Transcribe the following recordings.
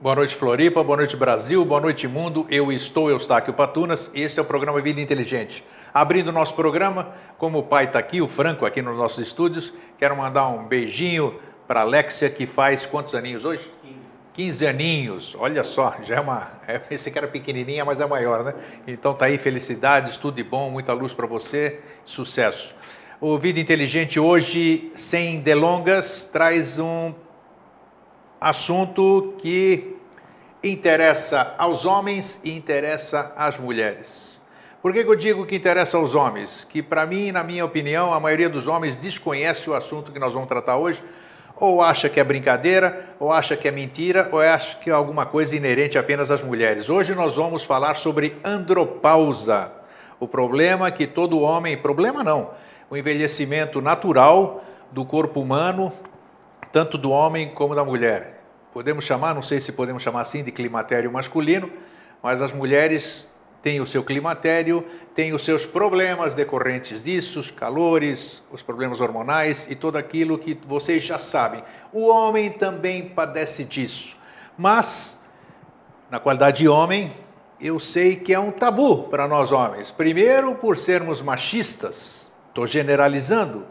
Boa noite, Floripa, boa noite, Brasil, boa noite, mundo. Eu estou Eustáquio Patunas e este é o programa Vida Inteligente. Abrindo o nosso programa, como o pai está aqui, o Franco, aqui nos nossos estúdios, quero mandar um beijinho para a Alexia, que faz quantos aninhos hoje? 15 aninhos, olha só, já é uma. Esse que era pequenininha, mas é maior, né? Então tá aí, felicidades, tudo de bom, muita luz para você, sucesso. O Vida Inteligente hoje, sem delongas, traz um assunto que interessa aos homens e interessa às mulheres. Por que eu digo que interessa aos homens? Que para mim, na minha opinião, a maioria dos homens desconhece o assunto que nós vamos tratar hoje, ou acha que é brincadeira, ou acha que é mentira, ou acha que é alguma coisa inerente apenas às mulheres. Hoje nós vamos falar sobre andropausa, o problema que todo homem, problema não, o envelhecimento natural do corpo humano, tanto do homem como da mulher. Podemos chamar, não sei se podemos chamar assim, de climatério masculino, mas as mulheres têm o seu climatério, têm os seus problemas decorrentes disso, os calores, os problemas hormonais e tudo aquilo que vocês já sabem. O homem também padece disso, mas, na qualidade de homem, eu sei que é um tabu para nós homens. Primeiro, por sermos machistas, estou generalizando,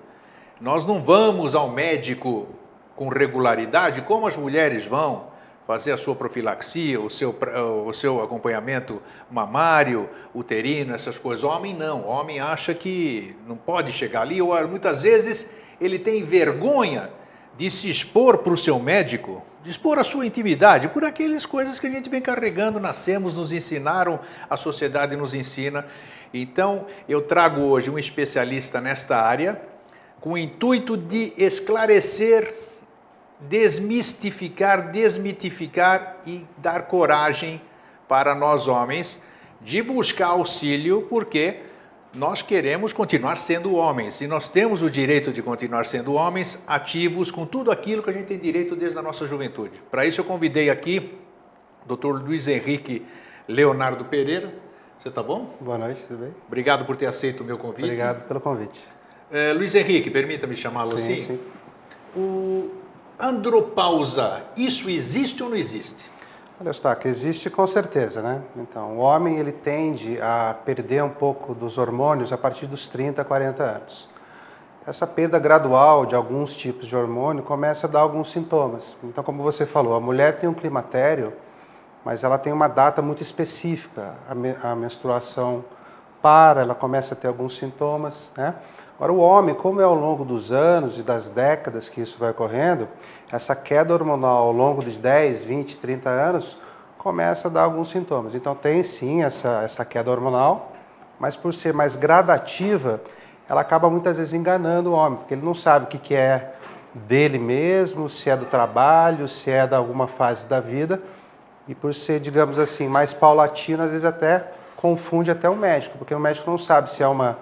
nós não vamos ao médico com regularidade, como as mulheres vão fazer a sua profilaxia, o seu acompanhamento mamário, uterino, essas coisas. O homem não, o homem acha que não pode chegar ali, ou muitas vezes ele tem vergonha de se expor para o seu médico, de expor a sua intimidade, por aquelas coisas que a gente vem carregando, nascemos, nos ensinaram, a sociedade nos ensina. Então, eu trago hoje um especialista nesta área, com o intuito de esclarecer, desmistificar, desmitificar e dar coragem para nós homens de buscar auxílio, porque nós queremos continuar sendo homens e nós temos o direito de continuar sendo homens ativos com tudo aquilo que a gente tem direito desde a nossa juventude. Para isso eu convidei aqui o Dr. Luiz Henrique Leonardo Pereira. Você está bom? Boa noite, tudo bem? Obrigado por ter aceito o meu convite. Obrigado pelo convite. Luiz Henrique, permita-me chamá-lo assim. Sim. O andropausa, isso existe ou não existe? Olha, Eustáquio, existe com certeza, né? Então, o homem ele tende a perder um pouco dos hormônios a partir dos 30, 40 anos. Essa perda gradual de alguns tipos de hormônio começa a dar alguns sintomas. Então, como você falou, a mulher tem um climatério, mas ela tem uma data muito específica. A menstruação ela começa a ter alguns sintomas, né? Agora, o homem, como é ao longo dos anos e das décadas que isso vai ocorrendo, essa queda hormonal ao longo de 10, 20, 30 anos começa a dar alguns sintomas. Então, tem sim essa queda hormonal, mas por ser mais gradativa, ela acaba muitas vezes enganando o homem, porque ele não sabe o que é dele mesmo, se é do trabalho, se é de alguma fase da vida, e por ser, digamos assim, mais paulatino, às vezes até confunde até o médico, porque o médico não sabe se é uma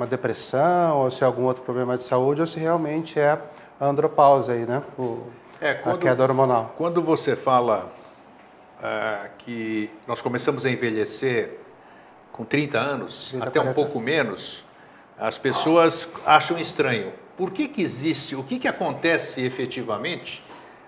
depressão, ou se é algum outro problema de saúde, ou se realmente é a andropausa aí, né? A queda hormonal. Quando você fala que nós começamos a envelhecer com 30 anos, 30, até 40. um pouco menos, as pessoas acham estranho. Por que existe, o que acontece efetivamente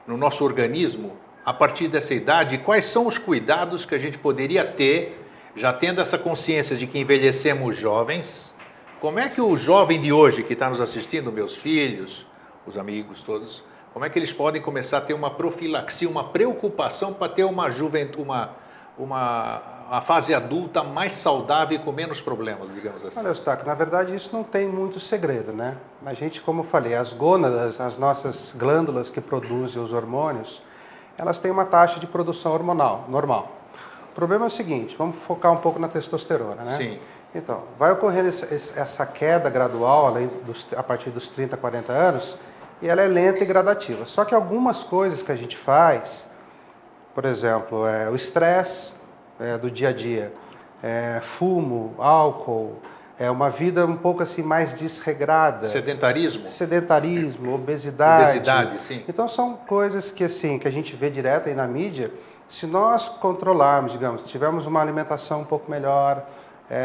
no nosso organismo a partir dessa idade? Quais são os cuidados que a gente poderia ter, já tendo essa consciência de que envelhecemos jovens? Como é que o jovem de hoje que está nos assistindo, meus filhos, os amigos todos, como é que eles podem começar a ter uma profilaxia, uma preocupação para ter uma juventude, uma fase adulta mais saudável e com menos problemas, digamos assim? Olha, Eustáquio, na verdade isso não tem muito segredo, né? A gente, como eu falei, as gônadas, as nossas glândulas que produzem os hormônios, elas têm uma taxa de produção hormonal normal. O problema é o seguinte, vamos focar um pouco na testosterona, né? Sim. Então, vai ocorrendo essa queda gradual a partir dos 30, 40 anos, e ela é lenta e gradativa. Só que algumas coisas que a gente faz, por exemplo, o estresse do dia a dia, fumo, álcool, uma vida um pouco assim mais desregrada. Sedentarismo? Sedentarismo, obesidade. Obesidade, sim. Então são coisas que assim que a gente vê direto aí na mídia. Se nós controlarmos, digamos, tivermos uma alimentação um pouco melhor,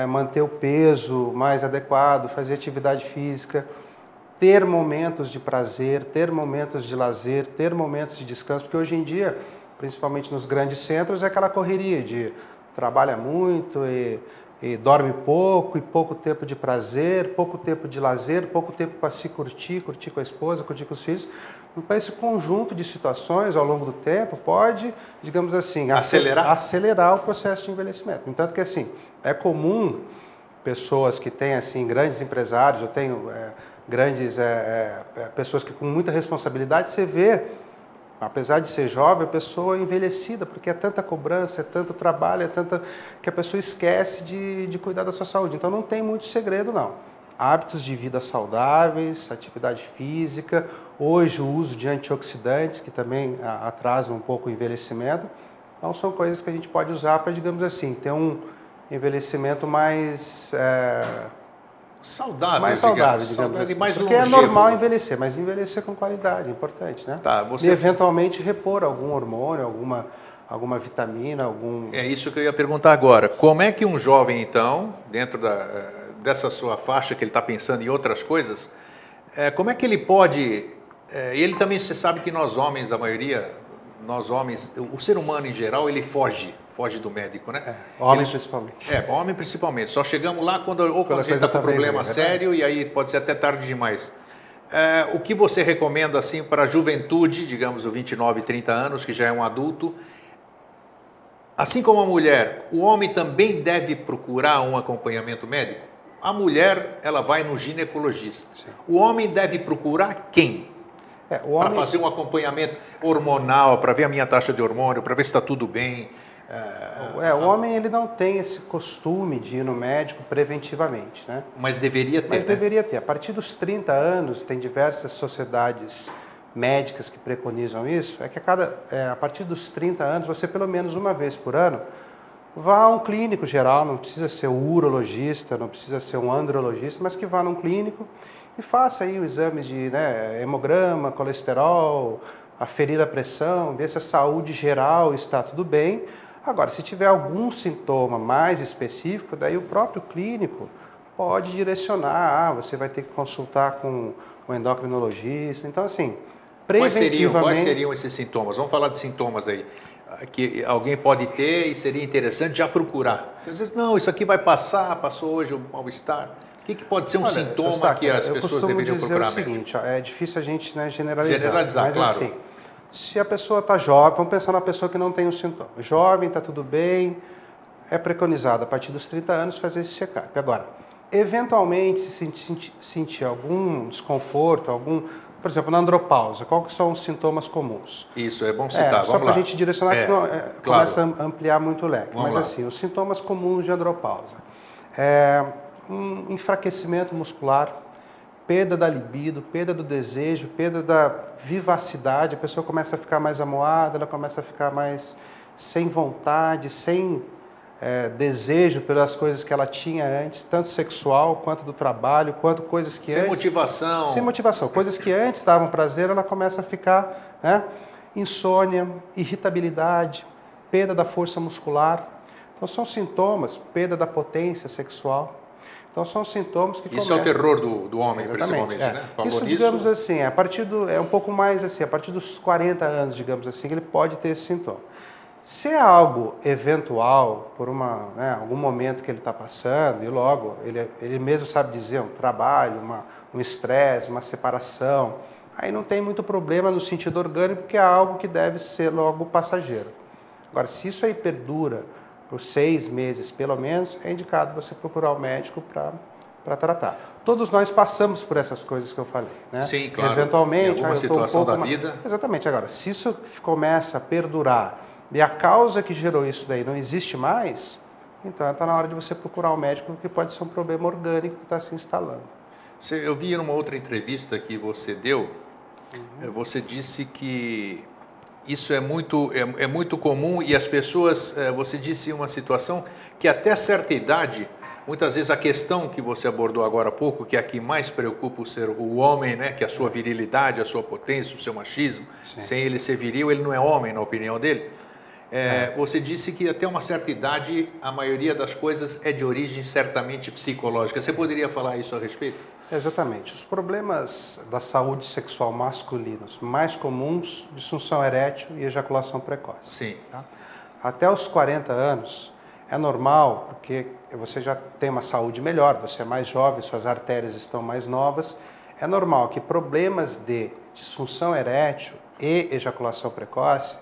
manter o peso mais adequado, fazer atividade física, ter momentos de prazer, ter momentos de lazer, ter momentos de descanso, porque hoje em dia principalmente nos grandes centros, é aquela correria de trabalha muito e dorme pouco, e pouco tempo de prazer, pouco tempo de lazer, pouco tempo para se curtir, curtir com a esposa, curtir com os filhos. Então, esse conjunto de situações ao longo do tempo pode, digamos assim, acelerar o processo de envelhecimento. No entanto que, assim, é comum pessoas que têm, assim, grandes empresários, eu tenho grandes pessoas que com muita responsabilidade, você vê, apesar de ser jovem, a pessoa envelhecida, porque é tanta cobrança, é tanto trabalho, é tanta que a pessoa esquece de cuidar da sua saúde. Então não tem muito segredo, não. Hábitos de vida saudáveis, atividade física, hoje o uso de antioxidantes, que também atrasam um pouco o envelhecimento. Então são coisas que a gente pode usar para, digamos assim, ter um envelhecimento mais saudável, digamos assim. Mais porque longevo. É normal envelhecer, mas envelhecer com qualidade, é importante, né? Tá, E eventualmente repor algum hormônio, alguma vitamina, É isso que eu ia perguntar agora. Como é que um jovem, então, dentro dessa sua faixa que ele está pensando em outras coisas, como é que ele pode... ele também, você sabe que nós homens, a maioria, nós homens, o ser humano em geral, ele foge do médico, né? Homem principalmente. Homem principalmente. Só chegamos lá quando a gente está com um problema sério e aí pode ser até tarde demais. O que você recomenda assim para a juventude, digamos, os 29, 30 anos, que já é um adulto? Assim como a mulher, o homem também deve procurar um acompanhamento médico? A mulher, ela vai no ginecologista. Sim. O homem deve procurar quem? Para fazer um acompanhamento hormonal, para ver a minha taxa de hormônio, para ver se está tudo bem. O homem ele não tem esse costume de ir no médico preventivamente, né? Mas deveria ter. Mas deveria ter. A partir dos 30 anos, tem diversas sociedades médicas que preconizam isso, que a partir dos 30 anos, você pelo menos uma vez por ano, vá a um clínico geral, não precisa ser um urologista, não precisa ser um andrologista, mas que vá num clínico e faça aí os exames de hemograma, colesterol, aferir a pressão, ver se a saúde geral está tudo bem. Agora, se tiver algum sintoma mais específico, daí o próprio clínico pode direcionar, você vai ter que consultar com o endocrinologista. Então, assim, preventivamente... Quais seriam esses sintomas? Vamos falar de sintomas aí, que alguém pode ter e seria interessante já procurar. Às vezes, não, isso aqui vai passar, passou hoje o mal-estar. O que pode ser um sintoma que as pessoas deveriam procurar médico? Eu costumo dizer o seguinte, é difícil a gente generalizar, mas claro. Assim, se a pessoa está jovem, vamos pensar na pessoa que não tem o sintoma. Jovem, está tudo bem, é preconizado a partir dos 30 anos fazer esse check-up. Agora, eventualmente, se sentir algum desconforto, por exemplo, na andropausa, quais são os sintomas comuns? Isso, é bom citar, só para a gente direcionar, que senão começa a ampliar muito o leque. Mas assim, os sintomas comuns de andropausa. Um enfraquecimento muscular, perda da libido, perda do desejo, perda da vivacidade, a pessoa começa a ficar mais amuada, ela começa a ficar mais sem vontade, sem desejo pelas coisas que ela tinha antes, tanto sexual, quanto do trabalho, quanto coisas que Sem motivação. Sem motivação. Coisas que antes davam prazer, ela começa a ficar, insônia, irritabilidade, perda da força muscular. Então são sintomas, perda da potência sexual. Então são sintomas que Isso é o terror do homem, principalmente, né? Isso, digamos assim, um pouco mais assim, a partir dos 40 anos, digamos assim, que ele pode ter esse sintoma. Se é algo eventual, por algum momento que ele está passando, e logo, ele mesmo sabe dizer, um trabalho, um estresse, uma separação, aí não tem muito problema no sentido orgânico, porque é algo que deve ser logo passageiro. Agora, se isso aí perdura por 6 meses, pelo menos, é indicado você procurar o médico para tratar. Todos nós passamos por essas coisas que eu falei, né? Sim, claro. Eventualmente, em alguma situação da vida. Exatamente. Agora, se isso começa a perdurar e a causa que gerou isso daí não existe mais, então está na hora de você procurar o médico, porque pode ser um problema orgânico que está se instalando. Eu vi numa outra entrevista que você deu, você disse que isso é muito comum e as pessoas, você disse uma situação que até certa idade, muitas vezes a questão que você abordou agora há pouco, que é a que mais preocupa o homem, né, que é a sua virilidade, a sua potência, o seu machismo, sim, sem ele ser viril, ele não é homem, na opinião dele. Você disse que até uma certa idade a maioria das coisas é de origem certamente psicológica. Você poderia falar isso a respeito? Exatamente. Os problemas da saúde sexual masculinos mais comuns, disfunção erétil e ejaculação precoce. Sim. Tá? Até os 40 anos é normal, porque você já tem uma saúde melhor, você é mais jovem, suas artérias estão mais novas. É normal que problemas de disfunção erétil e ejaculação precoce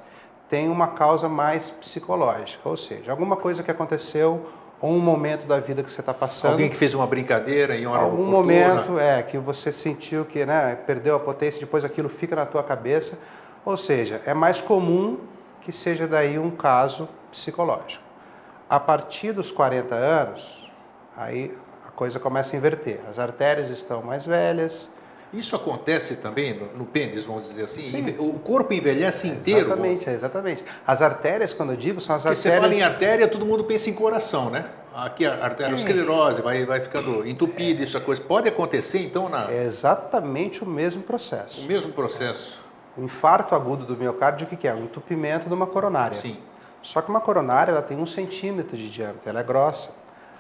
tenham uma causa mais psicológica, ou seja, alguma coisa que aconteceu ou um momento da vida que você está passando. Alguém que fez uma brincadeira em hora algum oportuna. Momento que você sentiu que, né, perdeu a potência, depois aquilo fica na tua cabeça. Ou seja, é mais comum que seja daí um caso psicológico. A partir dos 40 anos, aí a coisa começa a inverter. As artérias estão mais velhas. Isso acontece também no pênis, vamos dizer assim? Sim. O corpo envelhece inteiro? Exatamente, exatamente. As artérias, quando eu digo, são as Porque artérias... você fala em artéria, todo mundo pensa em coração, né? Aqui a arteriosclerose vai ficando entupida, isso a coisa. Pode acontecer, então, É exatamente o mesmo processo. o mesmo processo. O infarto agudo do miocárdio, o que é? Um entupimento de uma coronária. Sim. Só que uma coronária ela tem 1 centímetro de diâmetro, ela é grossa.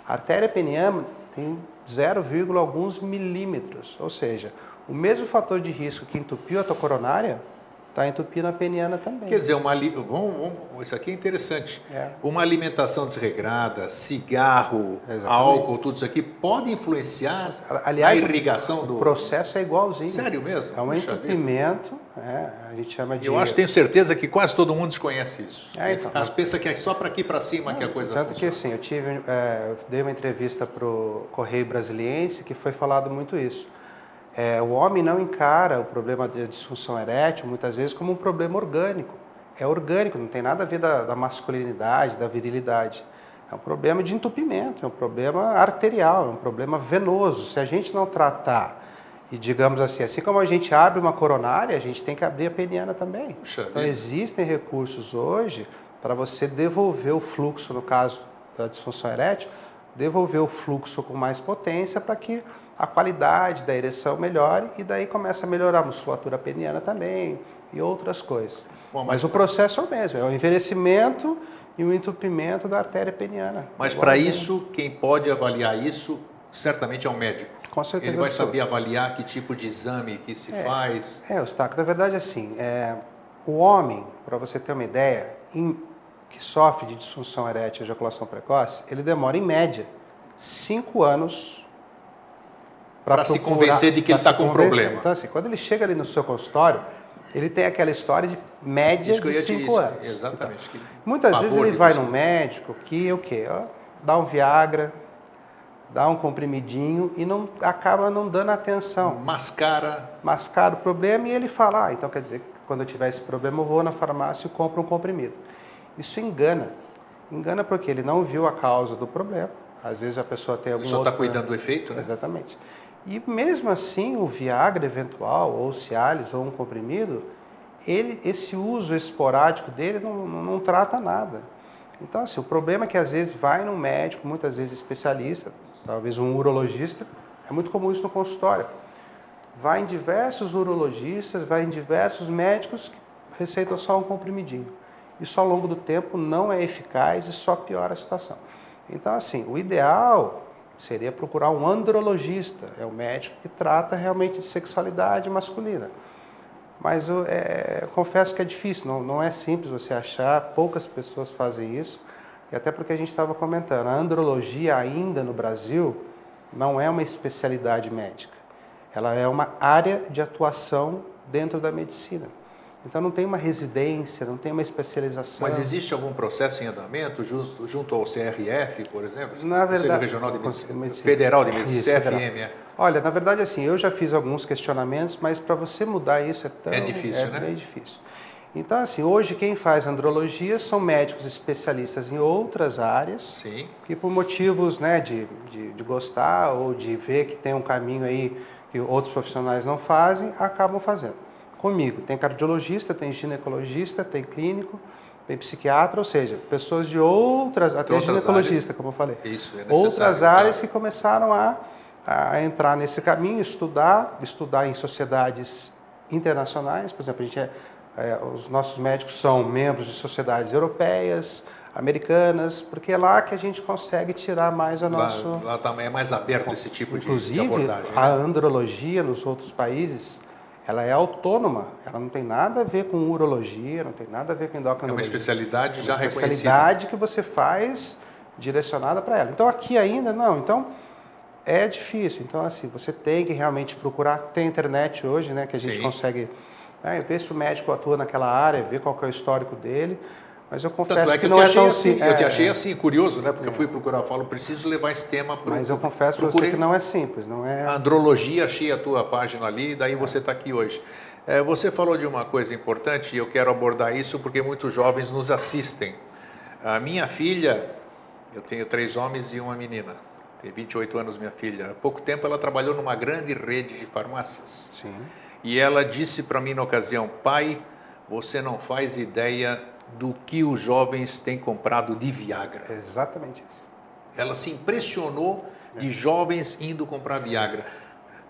A artéria peniana tem 0, alguns milímetros, ou seja, o mesmo fator de risco que entupiu a tua coronária está entupindo a peniana também. Quer dizer, isso aqui é interessante. Uma alimentação desregrada, cigarro, álcool, tudo isso aqui pode influenciar a irrigação do... O processo é igualzinho. Sério mesmo? É um entupimento, a gente chama de... Eu tenho certeza que quase todo mundo desconhece isso. Então, pensa que é só para aqui para cima que a coisa tanto funciona. Que assim, eu dei uma entrevista para o Correio Brasiliense que foi falado muito isso. O homem não encara o problema de disfunção erétil, muitas vezes, como um problema orgânico. É orgânico, não tem nada a ver da masculinidade, da virilidade. É um problema de entupimento, é um problema arterial, é um problema venoso. Se a gente não tratar, e digamos assim como a gente abre uma coronária, a gente tem que abrir a peniana também. Então, existem recursos hoje para você devolver o fluxo, no caso da disfunção erétil, devolver o fluxo com mais potência para que a qualidade da ereção melhore e daí começa a melhorar a musculatura peniana também e outras coisas. Bom, mas o processo é o mesmo, é o envelhecimento e o entupimento da artéria peniana. Mas para isso, quem pode avaliar isso, certamente é um médico. Com certeza. Ele vai saber avaliar que tipo de exame que se faz. Eustáquio, na verdade assim, o homem, para você ter uma ideia, que sofre de disfunção erétil e ejaculação precoce, ele demora em média 5 anos para se convencer de que ele está com um problema. Então, assim, quando ele chega ali no seu consultório, ele tem aquela história de média de 5 anos. Exatamente. Então, muitas vezes ele vai num médico que o quê? Dá um Viagra, dá um comprimidinho e acaba não dando atenção. Mascara o problema e ele fala, então quer dizer que quando eu tiver esse problema eu vou na farmácia e compro um comprimido. Isso engana. Engana porque ele não viu a causa do problema. Às vezes a pessoa tem algum outro... Só está cuidando do efeito, né? Exatamente. E mesmo assim, o Viagra eventual, ou o Cialis, ou um comprimido, esse uso esporádico dele não trata nada. Então, assim, o problema é que às vezes vai num médico, muitas vezes especialista, talvez um urologista, é muito comum isso no consultório. Vai em diversos urologistas, vai em diversos médicos que receitam só um comprimidinho. Isso ao longo do tempo não é eficaz e só piora a situação. Então, assim, o ideal seria procurar um andrologista, é o médico que trata realmente de sexualidade masculina. Mas eu confesso que é difícil, não é simples você achar, poucas pessoas fazem isso, e até porque a gente estava comentando, a andrologia ainda no Brasil não é uma especialidade médica, ela é uma área de atuação dentro da medicina. Então não tem uma residência, não tem uma especialização. Mas existe algum processo em andamento junto ao CRF, por exemplo? Na verdade, Conselho Regional de Medicina, Federal de Medicina, isso, CFM. Olha, na verdade assim, eu já fiz alguns questionamentos, mas para você mudar isso é difícil, né? bem difícil. Então assim, hoje quem faz andrologia são médicos especialistas em outras áreas, sim, que por motivos, né, de gostar ou de ver que tem um caminho aí que outros profissionais não fazem, acabam fazendo. Comigo, tem cardiologista, tem ginecologista, tem clínico, tem psiquiatra, ou seja, pessoas de até ginecologista, como eu falei. Isso, é outras áreas que começaram a entrar nesse caminho, estudar em sociedades internacionais, por exemplo, os nossos médicos são membros de sociedades europeias, Americanas, porque é lá que a gente consegue tirar mais a nosso... Lá também é mais aberto esse tipo de Inclusive, abordagem. a Né? andrologia nos outros países, ela é autônoma, ela não tem nada a ver com urologia, não tem nada a ver com É endocrinologia. uma especialidade já reconhecida. É uma especialidade que você faz direcionada para ela. Então, aqui ainda não. Então, é difícil. Então, assim, você tem que realmente procurar. Tem internet hoje, né, que a gente consegue ver se o médico atua naquela área, ver qual que é o histórico dele. Mas eu confesso que não é tão simples. Eu te achei assim, curioso, né? Porque eu fui procurar, eu falo, preciso levar esse tema para o... Mas eu confesso para você que não é simples, não é... A andrologia, achei a tua página ali, daí você está aqui hoje. Você falou de uma coisa importante e eu quero abordar isso porque muitos jovens nos assistem. A minha filha, eu tenho 3 homens e uma menina, tem 28 anos minha filha. Há pouco tempo ela trabalhou numa grande rede de farmácias. Sim. E ela disse para mim na ocasião, pai, você não faz ideia do que os jovens têm comprado de Viagra. É exatamente isso. Ela se impressionou de jovens indo comprar Viagra.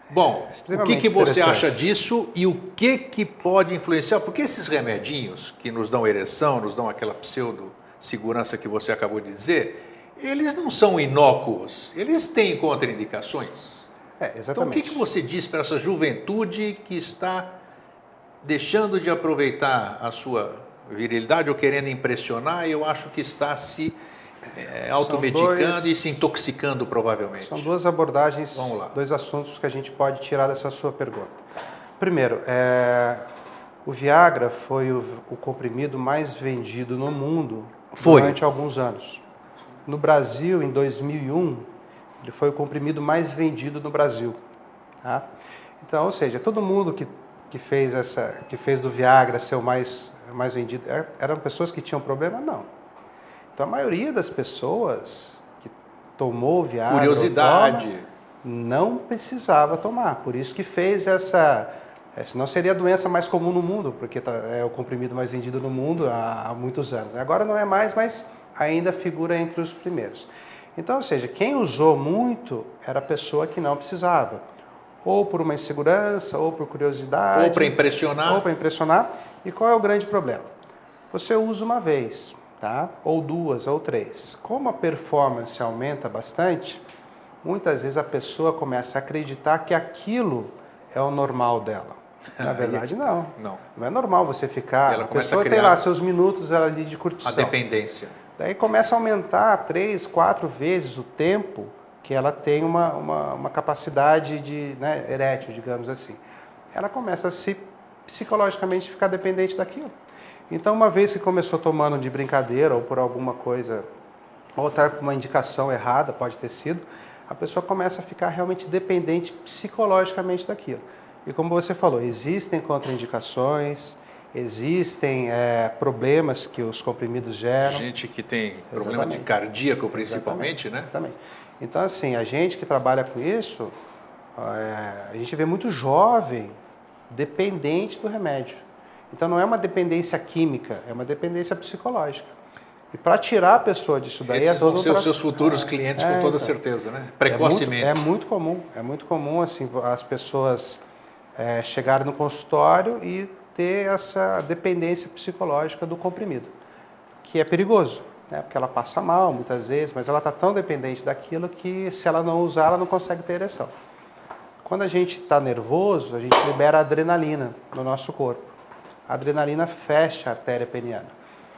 Bom, o que você acha disso e o que pode influenciar? Porque esses remedinhos que nos dão ereção, nos dão aquela pseudo-segurança que você acabou de dizer, eles não são inócuos, eles têm contraindicações. Exatamente. Então, o que você diz para essa juventude que está deixando de aproveitar a sua virilidade ou querendo impressionar, eu acho que está se automedicando e se intoxicando provavelmente. São 2 abordagens, 2 assuntos que a gente pode tirar dessa sua pergunta. Primeiro, o Viagra foi o comprimido mais vendido no mundo durante alguns anos. No Brasil, em 2001, ele foi o comprimido mais vendido no Brasil. Tá? Então, ou seja, todo mundo que fez do Viagra ser o mais vendido, eram pessoas que tinham problema? Não. Então, a maioria das pessoas que tomou Viagra, curiosidade, não precisava tomar. Por isso que fez senão seria a doença mais comum no mundo, porque é o comprimido mais vendido no mundo há muitos anos. Agora não é mais, mas ainda figura entre os primeiros. Então, ou seja, quem usou muito era a pessoa que não precisava. Ou por uma insegurança, ou por curiosidade. Ou para impressionar. Ou para impressionar. E qual é o grande problema? Você usa uma vez, tá? Ou 2, ou 3. Como a performance aumenta bastante, muitas vezes a pessoa começa a acreditar que aquilo é o normal dela. Na verdade, não. Não é normal você ficar... A pessoa tem lá seus minutos ali de curtição. A dependência. Daí começa a aumentar 3, 4 vezes o tempo que ela tem uma capacidade de erétil, digamos assim. Ela começa a psicologicamente ficar dependente daquilo. Então, uma vez que começou tomando de brincadeira ou por alguma coisa, ou estar com uma indicação errada, pode ter sido, a pessoa começa a ficar realmente dependente psicologicamente daquilo. E como você falou, existem contraindicações, existem problemas que os comprimidos geram. Gente que tem problema de cardíaco, principalmente, né? Exatamente. Então, assim, a gente que trabalha com isso, a gente vê muito jovem dependente do remédio. Então, não é uma dependência química, é uma dependência psicológica. E para tirar a pessoa disso daí... Esses vão ser os seus futuros clientes, com toda certeza, né? Precocemente. É muito comum, assim, as pessoas chegarem no consultório e ter essa dependência psicológica do comprimido, que é perigoso. Porque ela passa mal muitas vezes, mas ela está tão dependente daquilo que se ela não usar, ela não consegue ter ereção. Quando a gente está nervoso, a gente libera adrenalina no nosso corpo. A adrenalina fecha a artéria peniana.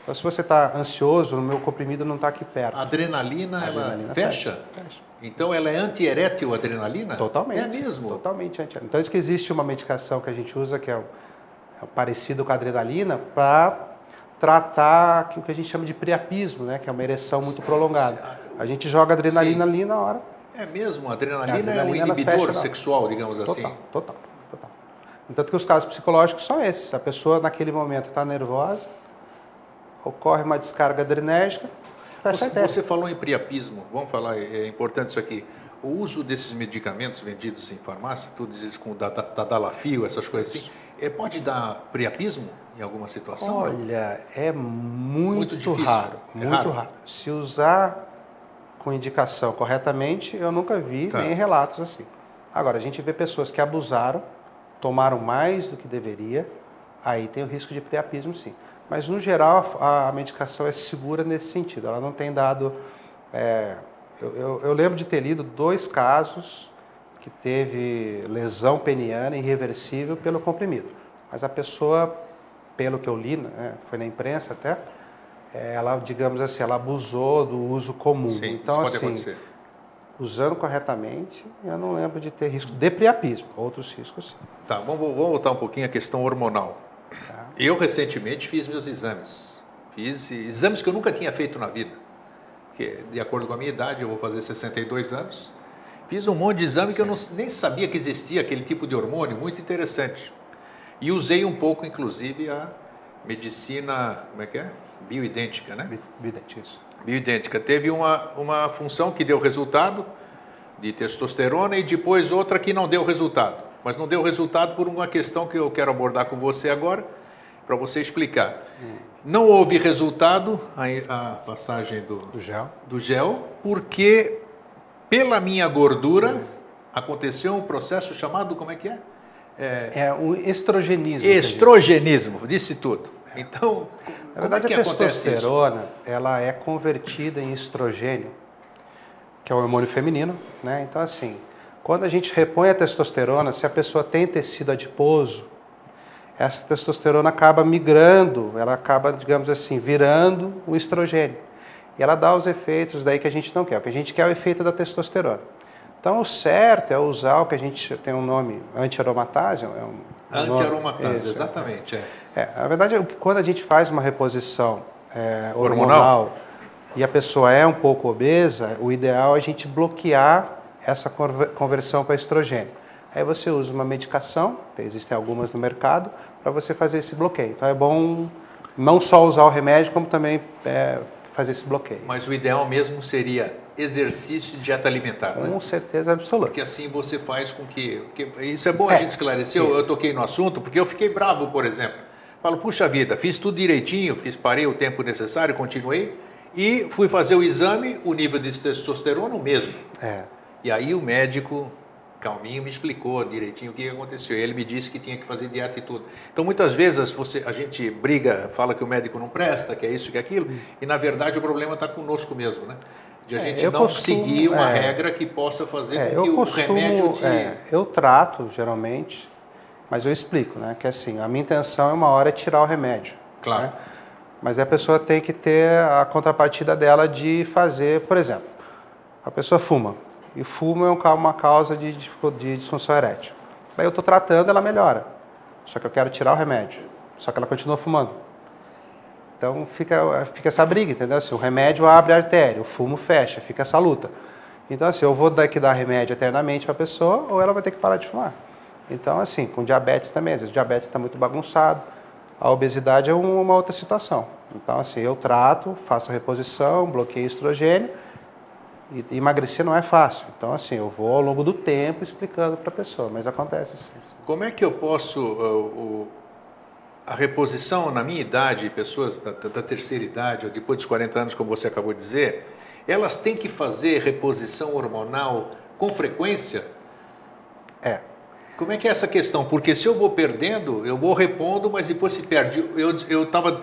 Então, se você está ansioso, o meu comprimido não está aqui perto. A adrenalina ela fecha? Fecha. Então, ela é antierétil, a adrenalina? Totalmente. É mesmo? Totalmente antierétil. Então, que existe uma medicação que a gente usa, que é parecido com a adrenalina, para tratar o que a gente chama de priapismo, que é uma ereção muito prolongada. A gente joga adrenalina ali na hora. É mesmo? A adrenalina é um inibidor sexual, digamos assim? Total. Tanto que os casos psicológicos são esses. A pessoa, naquele momento, está nervosa, ocorre uma descarga adrenérgica, fecha a artéria. Você falou em priapismo, vamos falar, é importante isso aqui. O uso desses medicamentos vendidos em farmácia, tudo isso com tadalafil, essas coisas assim, pode dar priapismo em alguma situação? Olha, é muito difícil. Raro. Muito raro. Se usar com indicação corretamente, eu nunca vi nem relatos assim. Agora, a gente vê pessoas que abusaram, tomaram mais do que deveria, aí tem o risco de priapismo sim. Mas, no geral, a medicação é segura nesse sentido. Ela não tem dado... Eu lembro de ter lido 2 casos que teve lesão peniana irreversível pelo comprimido. Mas a pessoa, pelo que eu li, né, foi na imprensa até, ela, digamos assim, ela abusou do uso comum. Sim, então, isso pode assim, acontecer. usando corretamente, eu não lembro de ter risco de priapismo. Outros riscos, sim. Tá, vamos voltar um pouquinho à questão hormonal. Tá? Eu, recentemente, fiz meus exames. Fiz exames que eu nunca tinha feito na vida. Que, de acordo com a minha idade, eu vou fazer 62 anos. Fiz um monte de exame que eu nem sabia que existia aquele tipo de hormônio, muito interessante. E usei um pouco, inclusive, a medicina, como é que é? Bioidêntica, né? Bioidêntica, isso. Bioidêntica. Teve uma função que deu resultado de testosterona e depois outra que não deu resultado. Mas não deu resultado por uma questão que eu quero abordar com você agora, para você explicar. Não houve resultado, a passagem do gel, porque pela minha gordura aconteceu um processo chamado, como é que é? O estrogenismo. Estrogenismo, disse tudo. Então, na verdade, a testosterona, ela é convertida em estrogênio, que é o hormônio feminino, né? Então, assim, quando a gente repõe a testosterona, se a pessoa tem tecido adiposo, essa testosterona acaba migrando, ela acaba, digamos assim, virando o estrogênio. E ela dá os efeitos daí que a gente não quer. O que a gente quer é o efeito da testosterona. Então, o certo é usar o que a gente tem um nome, anti-aromatase. Anti-aromatase, exatamente. Na verdade, quando a gente faz uma reposição hormonal e a pessoa é um pouco obesa, o ideal é a gente bloquear essa conversão para estrogênio. Aí você usa uma medicação, existem algumas no mercado, para você fazer esse bloqueio. Então é bom não só usar o remédio, como também fazer esse bloqueio. Mas o ideal mesmo seria exercício e dieta alimentar, né? Com certeza absoluta. Porque assim você faz com que isso é bom a gente esclarecer, eu toquei no assunto, porque eu fiquei bravo, por exemplo. Falo, puxa vida, fiz tudo direitinho, parei o tempo necessário, continuei, e fui fazer o exame, o nível de testosterona o mesmo. E aí o médico, calminho, me explicou direitinho o que aconteceu. Ele me disse que tinha que fazer dieta e tudo. Então, muitas vezes a gente briga, fala que o médico não presta, que é isso, que é aquilo, e na verdade o problema está conosco mesmo, né? De a gente não seguir uma regra que possa fazer com que o remédio eu trato, geralmente, mas eu explico, né? Que assim, a minha intenção é uma hora tirar o remédio. Claro. Né? Mas a pessoa tem que ter a contrapartida dela de fazer, por exemplo, a pessoa fuma. E fumo é uma causa de disfunção erétil. Daí eu estou tratando, ela melhora. Só que eu quero tirar o remédio. Só que ela continua fumando. Então fica essa briga, entendeu? Assim, o remédio abre a artéria, o fumo fecha, fica essa luta. Então assim, eu vou ter que dar remédio eternamente para a pessoa ou ela vai ter que parar de fumar. Então assim, com diabetes também, às vezes o diabetes está muito bagunçado. A obesidade é uma outra situação. Então assim, eu trato, faço a reposição, bloqueio estrogênio. E emagrecer não é fácil. Então, assim, eu vou ao longo do tempo explicando para a pessoa, mas acontece assim. Como é que eu posso... a reposição na minha idade, pessoas da terceira idade, ou depois dos 40 anos, como você acabou de dizer, elas têm que fazer reposição hormonal com frequência? Como é que é essa questão? Porque se eu vou perdendo, eu vou repondo, mas depois se perde. Eu estava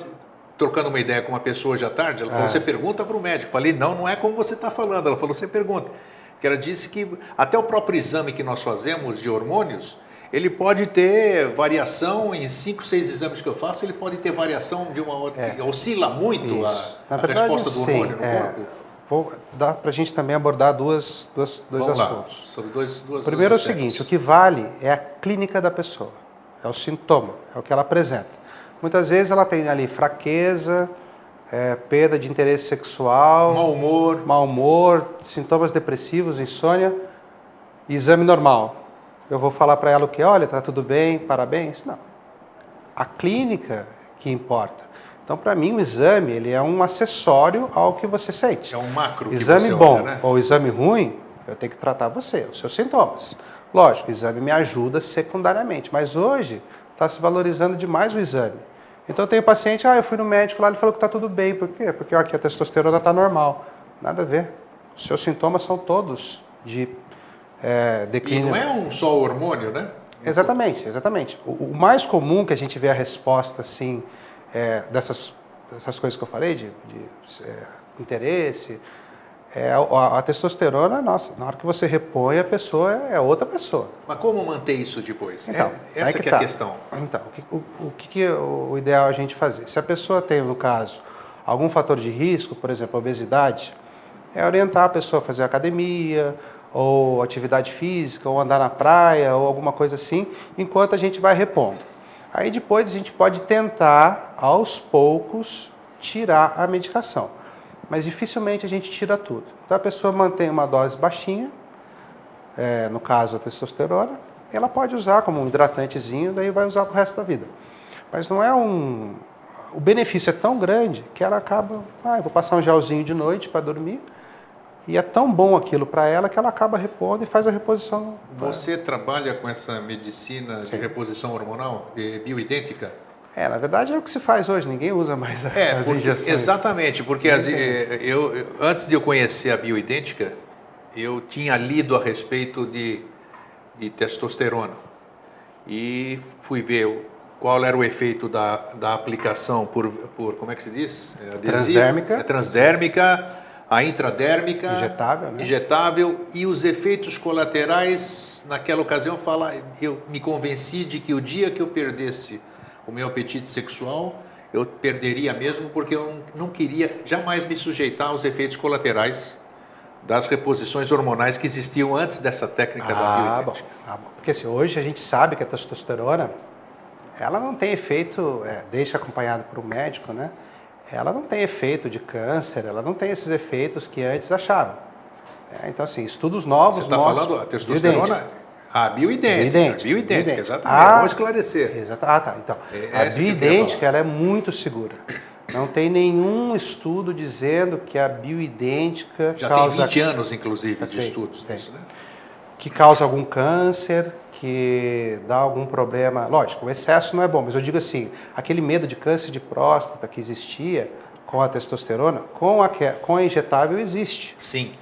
trocando uma ideia com uma pessoa hoje à tarde, ela falou, você pergunta para o médico. Falei, não é como você está falando. Ela falou, você pergunta. Porque ela disse que até o próprio exame que nós fazemos de hormônios, ele pode ter variação em 5, 6 exames que eu faço, ele pode ter variação de uma outra, que oscila muito a resposta do hormônio no corpo. Dá para a gente também abordar dois assuntos. Sobre dois Primeiro é o seguinte, o que vale é a clínica da pessoa, é o sintoma, é o que ela apresenta. Muitas vezes ela tem ali fraqueza, perda de interesse sexual, mau humor, sintomas depressivos, insônia, exame normal. Eu vou falar para ela o que? Olha, tá tudo bem, parabéns? Não. A clínica que importa. Então, para mim, o exame ele é um acessório ao que você sente. É um macro. Exame bom ou exame ruim, eu tenho que tratar você, os seus sintomas. Lógico, o exame me ajuda secundariamente, mas hoje está se valorizando demais o exame. Então, eu tenho paciente, eu fui no médico lá, ele falou que está tudo bem. Por quê? Porque aqui a testosterona está normal. Nada a ver. Os seus sintomas são todos de declínio. E não é um só hormônio, né? Exatamente. O mais comum que a gente vê a resposta, assim, dessas coisas que eu falei, de interesse, a testosterona, nossa, na hora que você repõe, a pessoa é outra pessoa. Mas como manter isso depois? Então, Essa que é a questão. Então, o que é o ideal a gente fazer? Se a pessoa tem, no caso, algum fator de risco, por exemplo, obesidade, é orientar a pessoa a fazer academia, ou atividade física, ou andar na praia, ou alguma coisa assim, enquanto a gente vai repondo. Aí depois a gente pode tentar, aos poucos, tirar a medicação. Mas dificilmente a gente tira tudo. Então a pessoa mantém uma dose baixinha, no caso a testosterona, ela pode usar como um hidratantezinho, daí vai usar pro resto da vida. Mas não é o benefício é tão grande que ela acaba, eu vou passar um gelzinho de noite para dormir, e é tão bom aquilo para ela que ela acaba repondo e faz a reposição. Você trabalha com essa medicina de reposição hormonal, de bioidêntica? Na verdade é o que se faz hoje, ninguém usa mais as injeções. Exatamente, porque antes de eu conhecer a bioidêntica, eu tinha lido a respeito de testosterona e fui ver qual era o efeito da aplicação por como é que se diz? Transdérmica. Transdérmica, a intradérmica, injetável, né? Injetável, e os efeitos colaterais. Naquela ocasião eu me convenci de que o dia que eu perdesse o meu apetite sexual, eu perderia mesmo, porque eu não queria jamais me sujeitar aos efeitos colaterais das reposições hormonais que existiam antes dessa técnica da bioidêntica. Bom. Porque assim, hoje a gente sabe que a testosterona, ela não tem efeito, deixa acompanhado por um médico, né? Ela não tem efeito de câncer, ela não tem esses efeitos que antes achavam. Então assim, estudos novos mostram... Você está falando a testosterona... A bioidêntica, exatamente. Vamos esclarecer. Tá. Então, a bioidêntica ela é muito segura. Não tem nenhum estudo dizendo que a bioidêntica causa... tem 20 anos, inclusive, de estudos disso, né? Que causa algum câncer, que dá algum problema. Lógico, o excesso não é bom, mas eu digo assim, aquele medo de câncer de próstata que existia com a testosterona, com a injetável existe. Sim.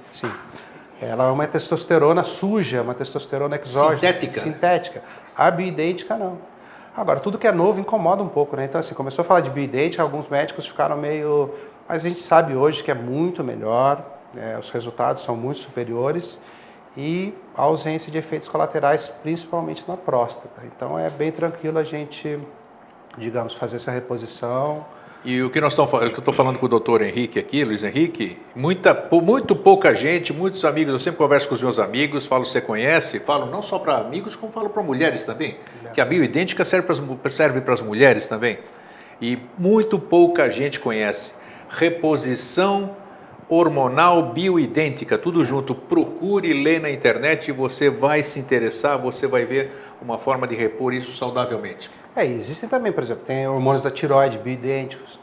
Ela é uma testosterona suja, uma testosterona exógena. Sintética. A bioidêntica não. Agora, tudo que é novo incomoda um pouco, né? Então, assim, começou a falar de bioidêntica, alguns médicos ficaram meio... Mas a gente sabe hoje que é muito melhor, os resultados são muito superiores e a ausência de efeitos colaterais, principalmente na próstata. Então, é bem tranquilo a gente, digamos, fazer essa reposição. E o que eu estou falando com o doutor Henrique aqui, Luiz Henrique, muito pouca gente, muitos amigos, eu sempre converso com os meus amigos, falo se você conhece, falo não só para amigos, como falo para mulheres também, que a bioidêntica serve para as mulheres também. E muito pouca gente conhece. Reposição hormonal bioidêntica, tudo junto. Procure ler na internet e você vai se interessar, você vai ver uma forma de repor isso saudavelmente. Existem também, por exemplo, tem hormônios da tireoide bioidênticos,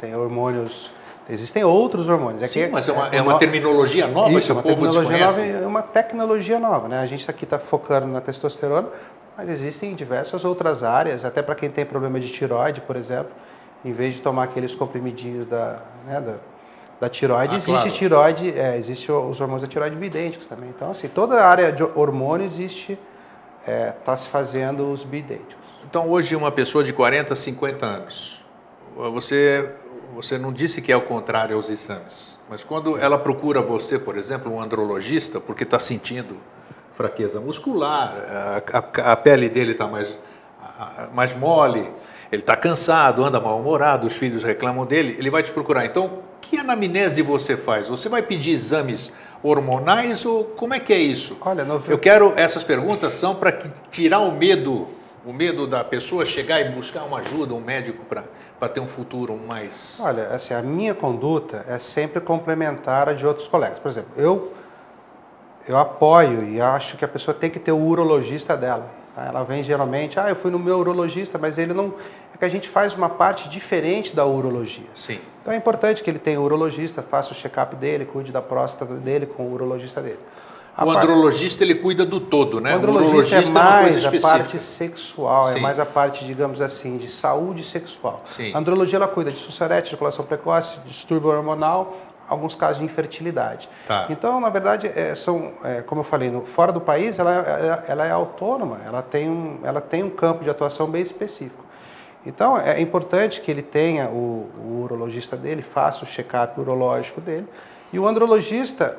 existem outros hormônios. Sim, mas é uma terminologia nova que o povo desconhece. É uma tecnologia nova, né? A gente aqui está focando na testosterona, mas existem diversas outras áreas, até para quem tem problema de tireoide, por exemplo, em vez de tomar aqueles comprimidinhos da tireoide, existe os hormônios da tireoide bioidênticos também. Então, assim, toda a área de hormônio existe, está se fazendo os bioidênticos. Então, hoje, uma pessoa de 40, 50 anos, você não disse que é o contrário aos exames, mas quando ela procura você, por exemplo, um andrologista, porque está sentindo fraqueza muscular, a pele dele está mais mole, ele está cansado, anda mal-humorado, os filhos reclamam dele, ele vai te procurar. Então, que anamnese você faz? Você vai pedir exames hormonais ou como é que é isso? Olha, Essas perguntas são para tirar o medo da pessoa chegar e buscar uma ajuda, um médico para ter um futuro mais... Olha, assim, a minha conduta é sempre complementar a de outros colegas. Por exemplo, eu apoio e acho que a pessoa tem que ter o urologista dela. Ela vem geralmente, eu fui no meu urologista, mas ele não... É que a gente faz uma parte diferente da urologia. Sim. Então é importante que ele tenha um urologista, faça o check-up dele, cuide da próstata dele com o urologista dele. O andrologista, ele cuida do todo, né? O andrologista é mais a parte sexual, é mais a parte, digamos assim, de saúde sexual. Sim. A andrologia, ela cuida de disfunção erétil, ejaculação precoce, distúrbio hormonal, alguns casos de infertilidade. Tá. Então, na verdade, como eu falei, fora do país, ela é autônoma, ela tem um campo de atuação bem específico. Então, é importante que ele tenha o urologista dele, faça o check-up urológico dele. E o andrologista,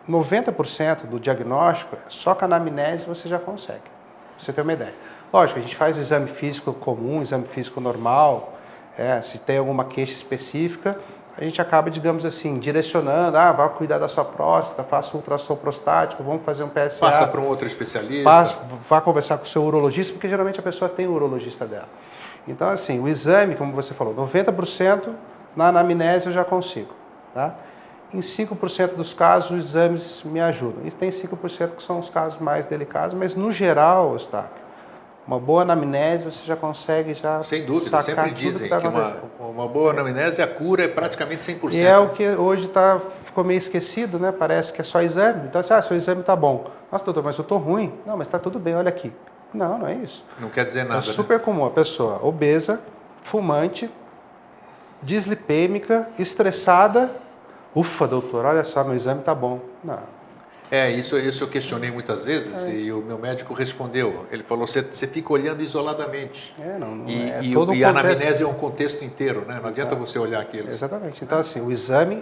90% do diagnóstico, só com a anamnese você já consegue. Pra você ter uma ideia. Lógico, a gente faz o exame físico comum, exame físico normal, se tem alguma queixa específica, a gente acaba, digamos assim, direcionando, vai cuidar da sua próstata, faça um ultrassom prostático, vamos fazer um PSA. Passa para um outro especialista. Vá conversar com o seu urologista, porque geralmente a pessoa tem o urologista dela. Então, assim, o exame, como você falou, 90% na anamnese eu já consigo, tá? Em 5% dos casos, os exames me ajudam. E tem 5% que são os casos mais delicados, mas no geral, Eustáquio, uma boa anamnese você já consegue sem dúvida, sempre dizem que uma boa anamnese, a cura é praticamente 100%. E é o que hoje ficou meio esquecido, né? Parece que é só exame. Então, assim, seu exame tá bom. Nossa, doutor, mas eu tô ruim. Não, mas tá tudo bem, olha aqui. Não, não é isso. Não quer dizer nada. É super comum a pessoa obesa, fumante, dislipêmica, estressada. Ufa, doutor, olha só, meu exame tá bom. Não. Isso eu questionei muitas vezes e o meu médico respondeu. Ele falou, você fica olhando isoladamente. E a anamnese é um contexto inteiro, né? Não adianta você olhar aquilo. Exatamente. Então, assim, o exame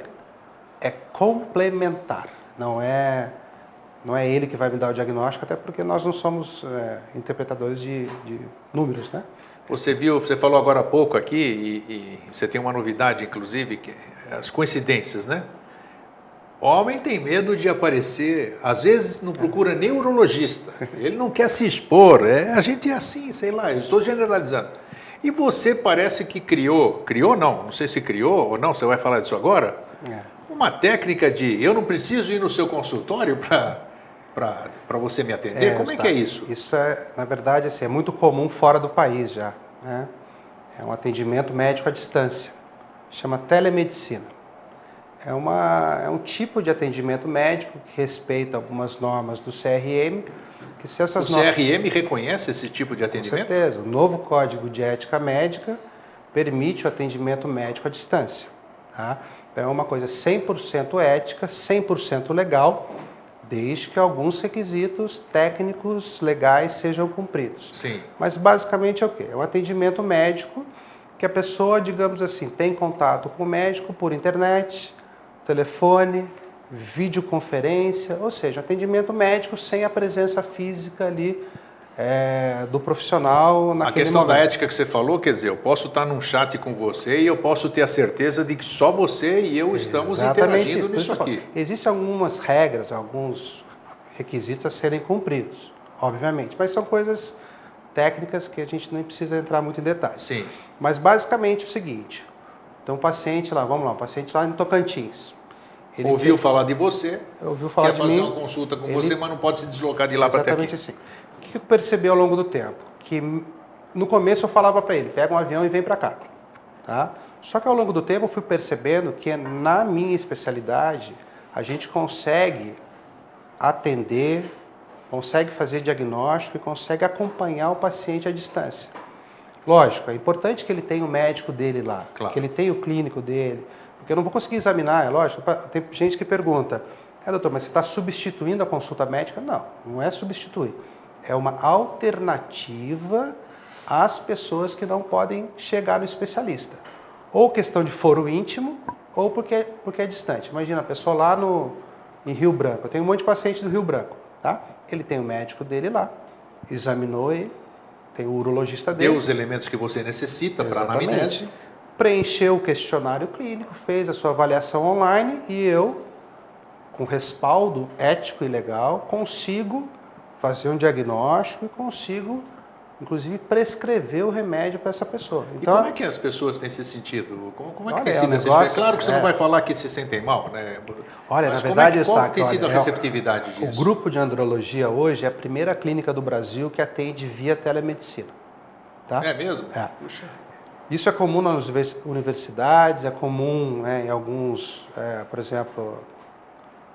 é complementar, não é ele que vai me dar o diagnóstico, até porque nós não somos interpretadores de números, né? Você falou agora há pouco aqui, e você tem uma novidade, inclusive, que é as coincidências, né? Homem tem medo de aparecer, às vezes não procura nem urologista, ele não quer se expor, a gente é assim, sei lá, eu estou generalizando. E você parece que criou não sei se criou ou não, você vai falar disso agora, uma técnica de eu não preciso ir no seu consultório para você me atender, como é que é isso? Isso na verdade, assim, é muito comum fora do país já, né? É um atendimento médico à distância, chama telemedicina. É um tipo de atendimento médico que respeita algumas normas do CRM. Que se essas CRM reconhece esse tipo de atendimento? Com certeza. O novo Código de Ética Médica permite o atendimento médico à distância. Tá? É uma coisa 100% ética, 100% legal, desde que alguns requisitos técnicos legais sejam cumpridos. Sim. Mas basicamente é o quê? É um atendimento médico que a pessoa, digamos assim, tem contato com o médico por internet, telefone, videoconferência, ou seja, atendimento médico sem a presença física ali do profissional naquele momento. A questão da ética que você falou, quer dizer, eu posso estar num chat com você e eu posso ter a certeza de que só você e eu estamos interagindo nisso aqui. Existem algumas regras, alguns requisitos a serem cumpridos, obviamente, mas são coisas técnicas que a gente nem precisa entrar muito em detalhes. Sim. Mas basicamente é o seguinte, então um paciente lá, vamos lá, um paciente lá em Tocantins. Ele ouviu falar de você, ouviu falar quer fazer uma consulta com você, mas não pode se deslocar de lá para até aqui. Exatamente assim. O que eu percebi ao longo do tempo? Que no começo eu falava para ele, pega um avião e vem para cá. Tá? Só que ao longo do tempo eu fui percebendo que na minha especialidade a gente consegue atender, consegue fazer diagnóstico e consegue acompanhar o paciente à distância. Lógico, é importante que ele tenha o médico dele lá, claro, que ele tenha o clínico dele, porque eu não vou conseguir examinar, é lógico. Tem gente que pergunta, doutor, mas você está substituindo a consulta médica? Não, não é substituir. É uma alternativa às pessoas que não podem chegar no especialista. Ou questão de foro íntimo, ou porque é distante. Imagina, a pessoa lá em Rio Branco, eu tenho um monte de paciente do Rio Branco, tá? Ele tem o médico dele lá, examinou ele, tem o urologista dele. Deu os elementos que você necessita para a anamnese. Preencheu o questionário clínico, fez a sua avaliação online e eu, com respaldo ético e legal, consigo fazer um diagnóstico e consigo, inclusive, prescrever o remédio para essa pessoa. Então, e como é que as pessoas têm se sentido? Como é que tem sido esse negócio? Claro que você não vai falar que se sentem mal, né? Olha, mas na verdade, qual tem sido a receptividade disso? O grupo de andrologia hoje é a primeira clínica do Brasil que atende via telemedicina. Tá? É mesmo? É. Puxa. Isso é comum nas universidades, é comum em alguns, por exemplo,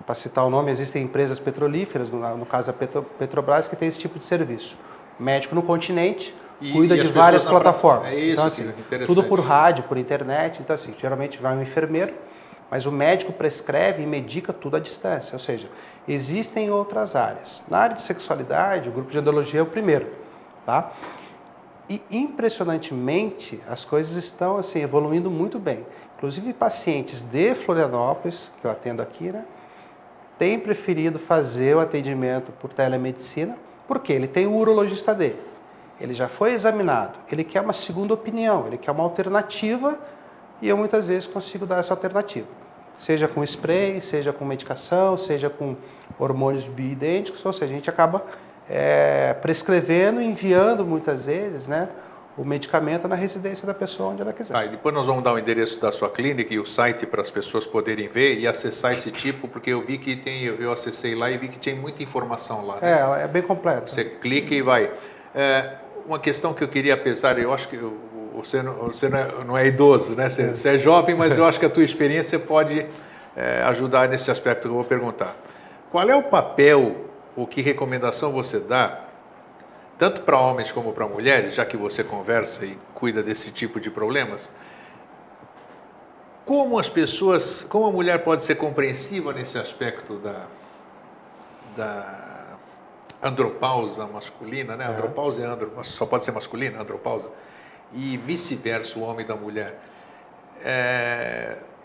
para citar o nome, existem empresas petrolíferas, no caso da Petrobras, que tem esse tipo de serviço. O médico no continente cuida de várias plataformas. É isso, então, assim, tudo por rádio, por internet. Então, assim, geralmente vai um enfermeiro, mas o médico prescreve e medica tudo à distância. Ou seja, existem outras áreas. Na área de sexualidade, o grupo de andrologia é o primeiro, tá? E, impressionantemente, as coisas estão assim, evoluindo muito bem. Inclusive, pacientes de Florianópolis, que eu atendo aqui, né, têm preferido fazer o atendimento por telemedicina, porque ele tem o urologista dele. Ele já foi examinado, ele quer uma segunda opinião, ele quer uma alternativa, e eu muitas vezes consigo dar essa alternativa. Seja com spray, seja com medicação, seja com hormônios bioidênticos, ou seja, a gente acaba prescrevendo, enviando muitas vezes, né, o medicamento na residência da pessoa onde ela quiser. E depois nós vamos dar o endereço da sua clínica e o site para as pessoas poderem ver e acessar esse tipo, porque eu vi que eu acessei lá e vi que tinha muita informação lá. Né? Ela é bem completa. Você clica e vai. Uma questão que eu queria pesar, eu acho que você não é idoso, né? Você é jovem, mas eu acho que a tua experiência pode ajudar nesse aspecto que eu vou perguntar. Qual é o papel, ou que recomendação você dá, tanto para homens como para mulheres, já que você conversa e cuida desse tipo de problemas, como a mulher pode ser compreensiva nesse aspecto da andropausa masculina, né? Andropausa só pode ser masculina, andropausa, e vice-versa, o homem da mulher.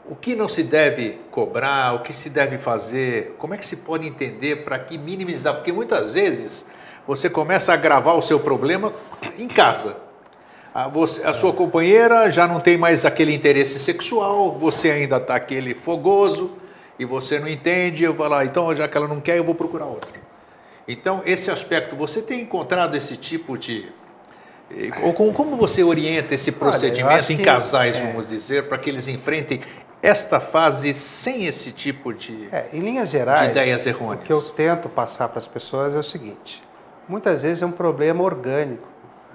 O que não se deve cobrar, o que se deve fazer, como é que se pode entender para que minimizar? Porque muitas vezes você começa a agravar o seu problema em casa. A sua companheira já não tem mais aquele interesse sexual, você ainda está aquele fogoso e você não entende, eu vou lá, então já que ela não quer, eu vou procurar outra. Então, esse aspecto, você tem encontrado esse tipo de... Ou como você orienta esse procedimento em casais, vamos dizer, para que eles enfrentem esta fase sem esse tipo de, em linhas gerais, de ideias errôneas? O que eu tento passar para as pessoas é o seguinte: muitas vezes é um problema orgânico,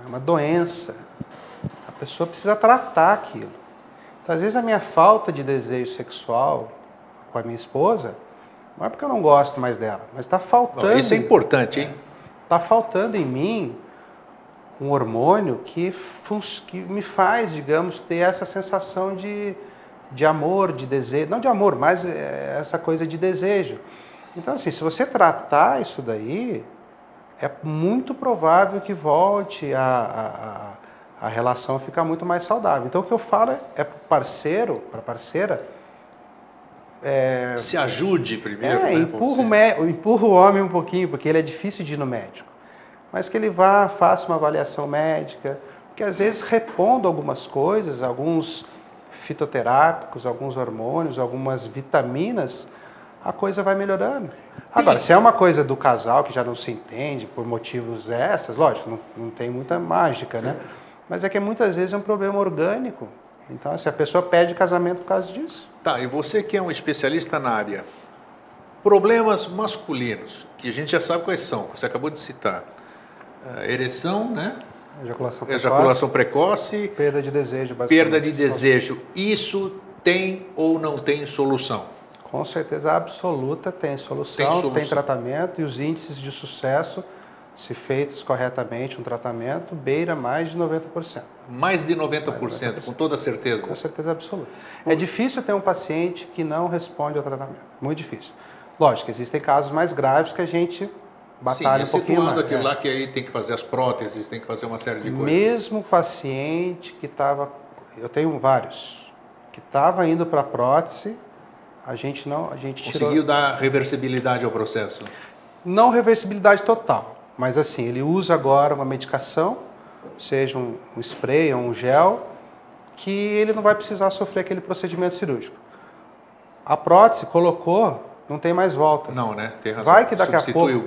é uma doença. A pessoa precisa tratar aquilo. Então, às vezes, a minha falta de desejo sexual com a minha esposa não é porque eu não gosto mais dela, mas está faltando... Isso é importante, hein? Está faltando em mim um hormônio que me faz, digamos, ter essa sensação de amor, de desejo. Não de amor, mas essa coisa de desejo. Então, assim, se você tratar isso daí, é muito provável que volte a relação ficar muito mais saudável. Então, o que eu falo é para o parceiro, para a parceira... se ajude primeiro. Né, empurra o homem um pouquinho, porque ele é difícil de ir no médico. Mas que ele vá, faça uma avaliação médica, porque às vezes repondo algumas coisas, alguns fitoterápicos, alguns hormônios, algumas vitaminas, a coisa vai melhorando. Agora, se é uma coisa do casal que já não se entende por motivos lógico, não tem muita mágica, né? Mas é que muitas vezes é um problema orgânico. Então, assim, a pessoa pede casamento por causa disso. Tá, e você que é um especialista na área, problemas masculinos, que a gente já sabe quais são, você acabou de citar. Ereção, né? Ejaculação precoce. Perda de desejo, basicamente. Perda de desejo. Isso tem ou não tem solução? Com certeza absoluta tem solução, tem tratamento, e os índices de sucesso, se feitos corretamente, um tratamento, beira mais de 90%. Mais de 90%, com toda certeza? Com certeza absoluta. É difícil ter um paciente que não responde ao tratamento, muito difícil. Lógico, existem casos mais graves que a gente batalha um pouquinho mais. Aquilo lá que aí tem que fazer as próteses, tem que fazer uma série de coisas. Mesmo paciente que estava, eu tenho vários, que estava indo para a prótese, a gente conseguiu dar reversibilidade ao processo? Não reversibilidade total, mas assim, ele usa agora uma medicação, seja um spray ou um gel, que ele não vai precisar sofrer aquele procedimento cirúrgico. A prótese colocou, não tem mais volta. Não, né? Tem razão. Vai que daqui a pouco...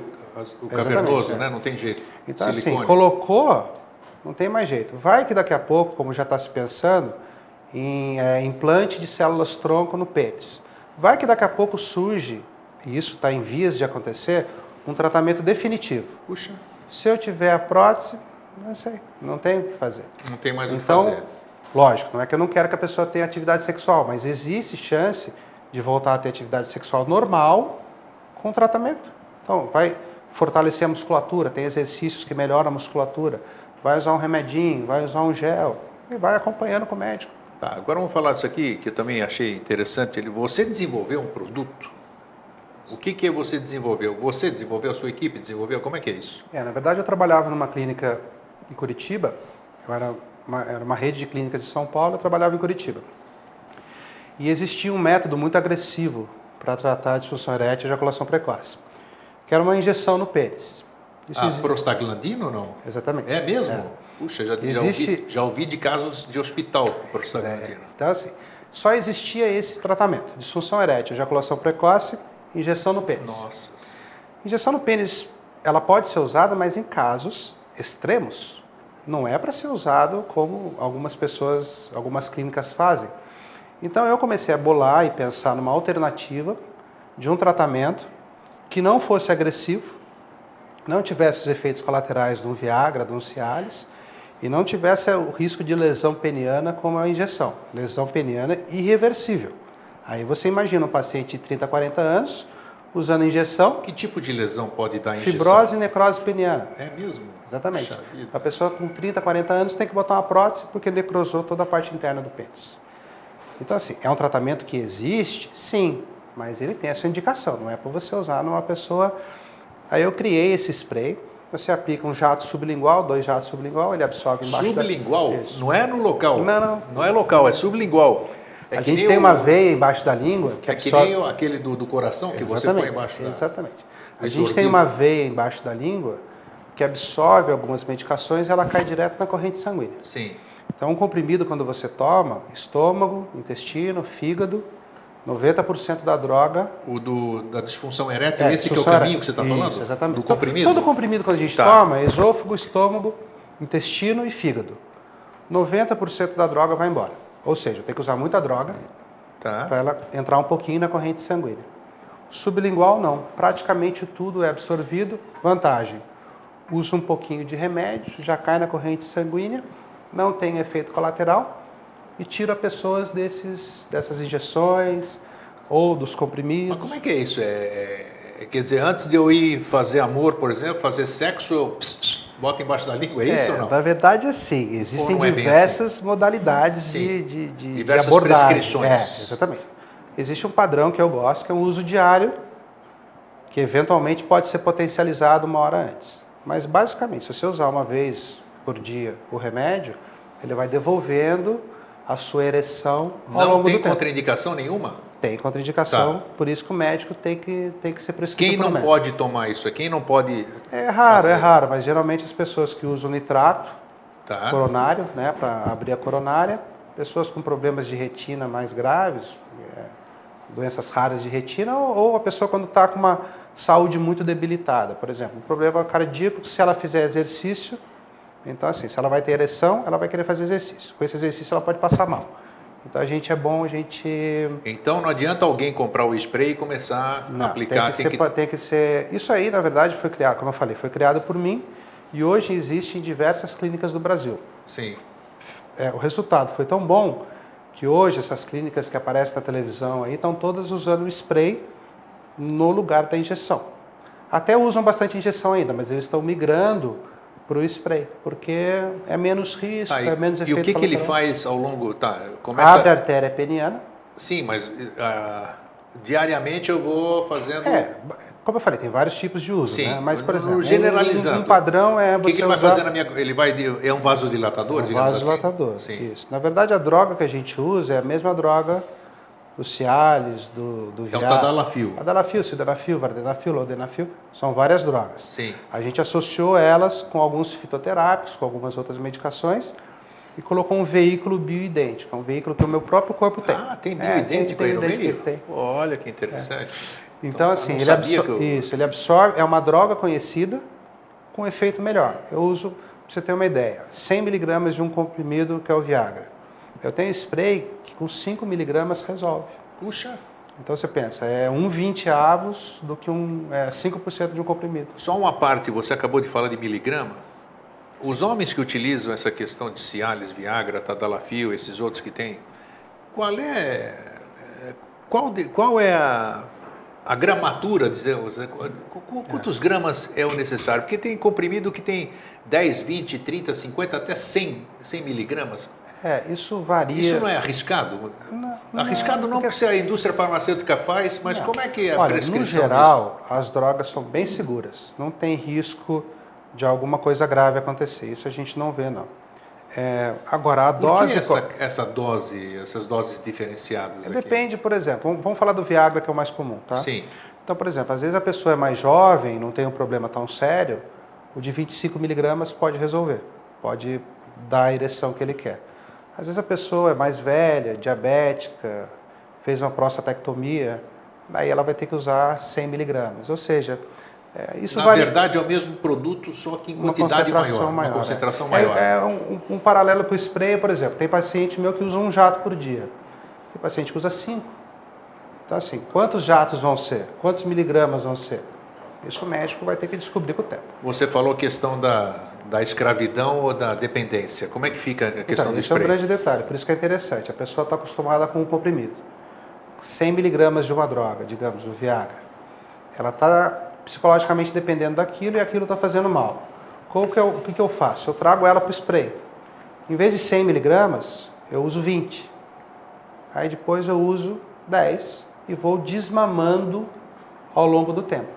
o cavernoso, né? Não tem jeito. Então, silicone. Assim, colocou, não tem mais jeito. Vai que daqui a pouco, como já está se pensando, em implante de células tronco no pênis. Vai que daqui a pouco surge, e isso está em vias de acontecer, um tratamento definitivo. Puxa. Se eu tiver a prótese, não sei, não tem o que fazer. Não tem mais o que fazer. Lógico, não é que eu não quero que a pessoa tenha atividade sexual, mas existe chance de voltar a ter atividade sexual normal com tratamento. Então, vai fortalecer a musculatura, tem exercícios que melhoram a musculatura, vai usar um remedinho, vai usar um gel, e vai acompanhando com o médico. Tá, agora vamos falar disso aqui, que eu também achei interessante. Você desenvolveu um produto? O que você desenvolveu? Você desenvolveu, a sua equipe desenvolveu? Como é que é isso? Na verdade, eu trabalhava numa clínica em Curitiba, Era uma rede de clínicas de São Paulo, eu trabalhava em Curitiba. E existia um método muito agressivo para tratar a disfunção erétil e ejaculação precoce, que era uma injeção no pênis. Prostaglandina ou não? Exatamente. É mesmo? Puxa, já ouvi de casos de hospital com prostaglandina. Então, assim, só existia esse tratamento: disfunção erétil, ejaculação precoce, injeção no pênis. Nossa. Injeção no pênis, ela pode ser usada, mas em casos extremos. Não é para ser usado como algumas clínicas fazem. Então eu comecei a bolar e pensar numa alternativa de um tratamento que não fosse agressivo, não tivesse os efeitos colaterais de um Viagra, de um Cialis, e não tivesse o risco de lesão peniana como a injeção. Lesão peniana irreversível. Aí você imagina um paciente de 30 a 40 anos usando injeção. Que tipo de lesão pode dar injeção? Fibrose e necrose peniana. É mesmo? Exatamente. A pessoa com 30, 40 anos tem que botar uma prótese porque necrosou toda a parte interna do pênis. Então, assim, é um tratamento que existe? Sim, mas ele tem a sua indicação, não é para você usar numa pessoa. Aí eu criei esse spray, você aplica um jato sublingual, 2 jatos sublingual, ele absorve embaixo sublingual? Isso. Não é no local? Não. Não é local, é sublingual. A gente tem uma veia embaixo da língua que absorve... que nem aquele do coração que você põe embaixo da... Exatamente. A gente tem uma veia embaixo da língua que absorve algumas medicações e ela cai direto na corrente sanguínea. Sim. Então, um comprimido, quando você toma, estômago, intestino, fígado, 90% da droga... Da disfunção erétil, esse que é o caminho que você está falando? Isso, exatamente. Do comprimido? Todo comprimido, quando a gente toma, é esôfago, estômago, intestino e fígado. 90% da droga vai embora. Ou seja, tem que usar muita droga para ela entrar um pouquinho na corrente sanguínea. Sublingual, não. Praticamente tudo é absorvido. Vantagem, usa um pouquinho de remédio, já cai na corrente sanguínea, não tem efeito colateral e tira pessoas dessas injeções ou dos comprimidos. Mas como é que é isso? Quer dizer, antes de eu ir fazer amor, por exemplo, fazer sexo, eu boto embaixo da língua, é isso ou não? Na verdade, assim, existem diversas modalidades de diversas abordagem. prescrições. Exatamente. Existe um padrão que eu gosto, que é o uso diário, que eventualmente pode ser potencializado uma hora antes. Mas, basicamente, se você usar uma vez por dia o remédio, ele vai devolvendo a sua ereção ao longo do tempo. Não tem contraindicação nenhuma? Tem contraindicação, por isso que o médico tem que ser prescrito. Quem não pode tomar isso? Quem não pode... É raro, mas geralmente as pessoas que usam nitrato coronário, né, para abrir a coronária, pessoas com problemas de retina mais graves, doenças raras de retina, ou a pessoa quando está com uma saúde muito debilitada, por exemplo, um problema cardíaco, se ela fizer exercício, então assim, se ela vai ter ereção, ela vai querer fazer exercício. Com esse exercício ela pode passar mal. Então é bom a gente... Então não adianta alguém comprar o spray e começar a aplicar. Tem que ser... Isso aí, na verdade, foi criado, como eu falei, foi criado por mim e hoje existe em diversas clínicas do Brasil. Sim. O resultado foi tão bom que hoje essas clínicas que aparecem na televisão aí estão todas usando o spray no lugar da injeção. Até usam bastante injeção ainda, mas eles estão migrando para o spray, porque é menos risco, é menos efeito colateral. E o que ele faz ao longo... Abre a artéria peniana. Sim, mas diariamente eu vou fazendo... Como eu falei, tem vários tipos de uso, sim, né? Mas, por exemplo, generalizando. Um padrão é você ele vai fazer na minha... É um vasodilatador, digamos assim? Vasodilatador, isso. Na verdade, a droga que a gente usa é a mesma droga do Cialis, do Viagra. É o Tadalafil. Tadalafil, Sildenafil, Vardenafil, Lodenafil, são várias drogas. Sim. A gente associou elas com alguns fitoterápicos, com algumas outras medicações e colocou um veículo bioidêntico, um veículo que o meu próprio corpo tem. Tem bioidêntico aí no meio? Tem. Olha que interessante. Então assim, ele absorve, é uma droga conhecida com efeito melhor. Eu uso, para você ter uma ideia, 100 miligramas de um comprimido que é o Viagra. Eu tenho spray que com 5 miligramas resolve. Puxa! Então você pensa, é 1,20 avos do que 5% de um comprimido. Só uma parte, você acabou de falar de miligrama. Os homens que utilizam essa questão de Cialis, Viagra, Tadalafil, esses outros que tem, qual é a gramatura, dizemos, quantos gramas é o necessário? Porque tem comprimido que tem 10, 20, 30, 50, até 100 miligramas. Isso varia. Isso não é arriscado? Arriscado não porque a indústria farmacêutica faz, mas como é que é a prescrição no geral, as drogas são bem seguras. Não tem risco de alguma coisa grave acontecer. Isso a gente não vê, não. Agora, a Por dose... que essas doses diferenciadas aqui? Depende, por exemplo, vamos falar do Viagra, que é o mais comum, tá? Sim. Então, por exemplo, às vezes a pessoa é mais jovem, não tem um problema tão sério, o de 25 miligramas pode resolver, pode dar a ereção que ele quer. Às vezes a pessoa é mais velha, diabética, fez uma prostatectomia, aí ela vai ter que usar 100 miligramas. Ou seja, isso Na varia. verdade, é o mesmo produto, só que em Uma quantidade concentração maior. Uma concentração maior. Um paralelo para o spray, por exemplo. Tem paciente meu que usa um jato por dia. Tem paciente que usa 5. Então, assim, quantos jatos vão ser? Quantos miligramas vão ser? Isso o médico vai ter que descobrir com o tempo. Você falou a questão da escravidão ou da dependência. Como é que fica a questão do Esse é um spray? grande detalhe, por isso que é interessante. A pessoa está acostumada com um comprimido. 100 miligramas de uma droga, digamos, o Viagra. Ela está psicologicamente dependendo daquilo e aquilo está fazendo mal. O que eu faço? Eu trago ela para o spray. Em vez de 100 miligramas, eu uso 20. Aí depois eu uso 10 e vou desmamando ao longo do tempo.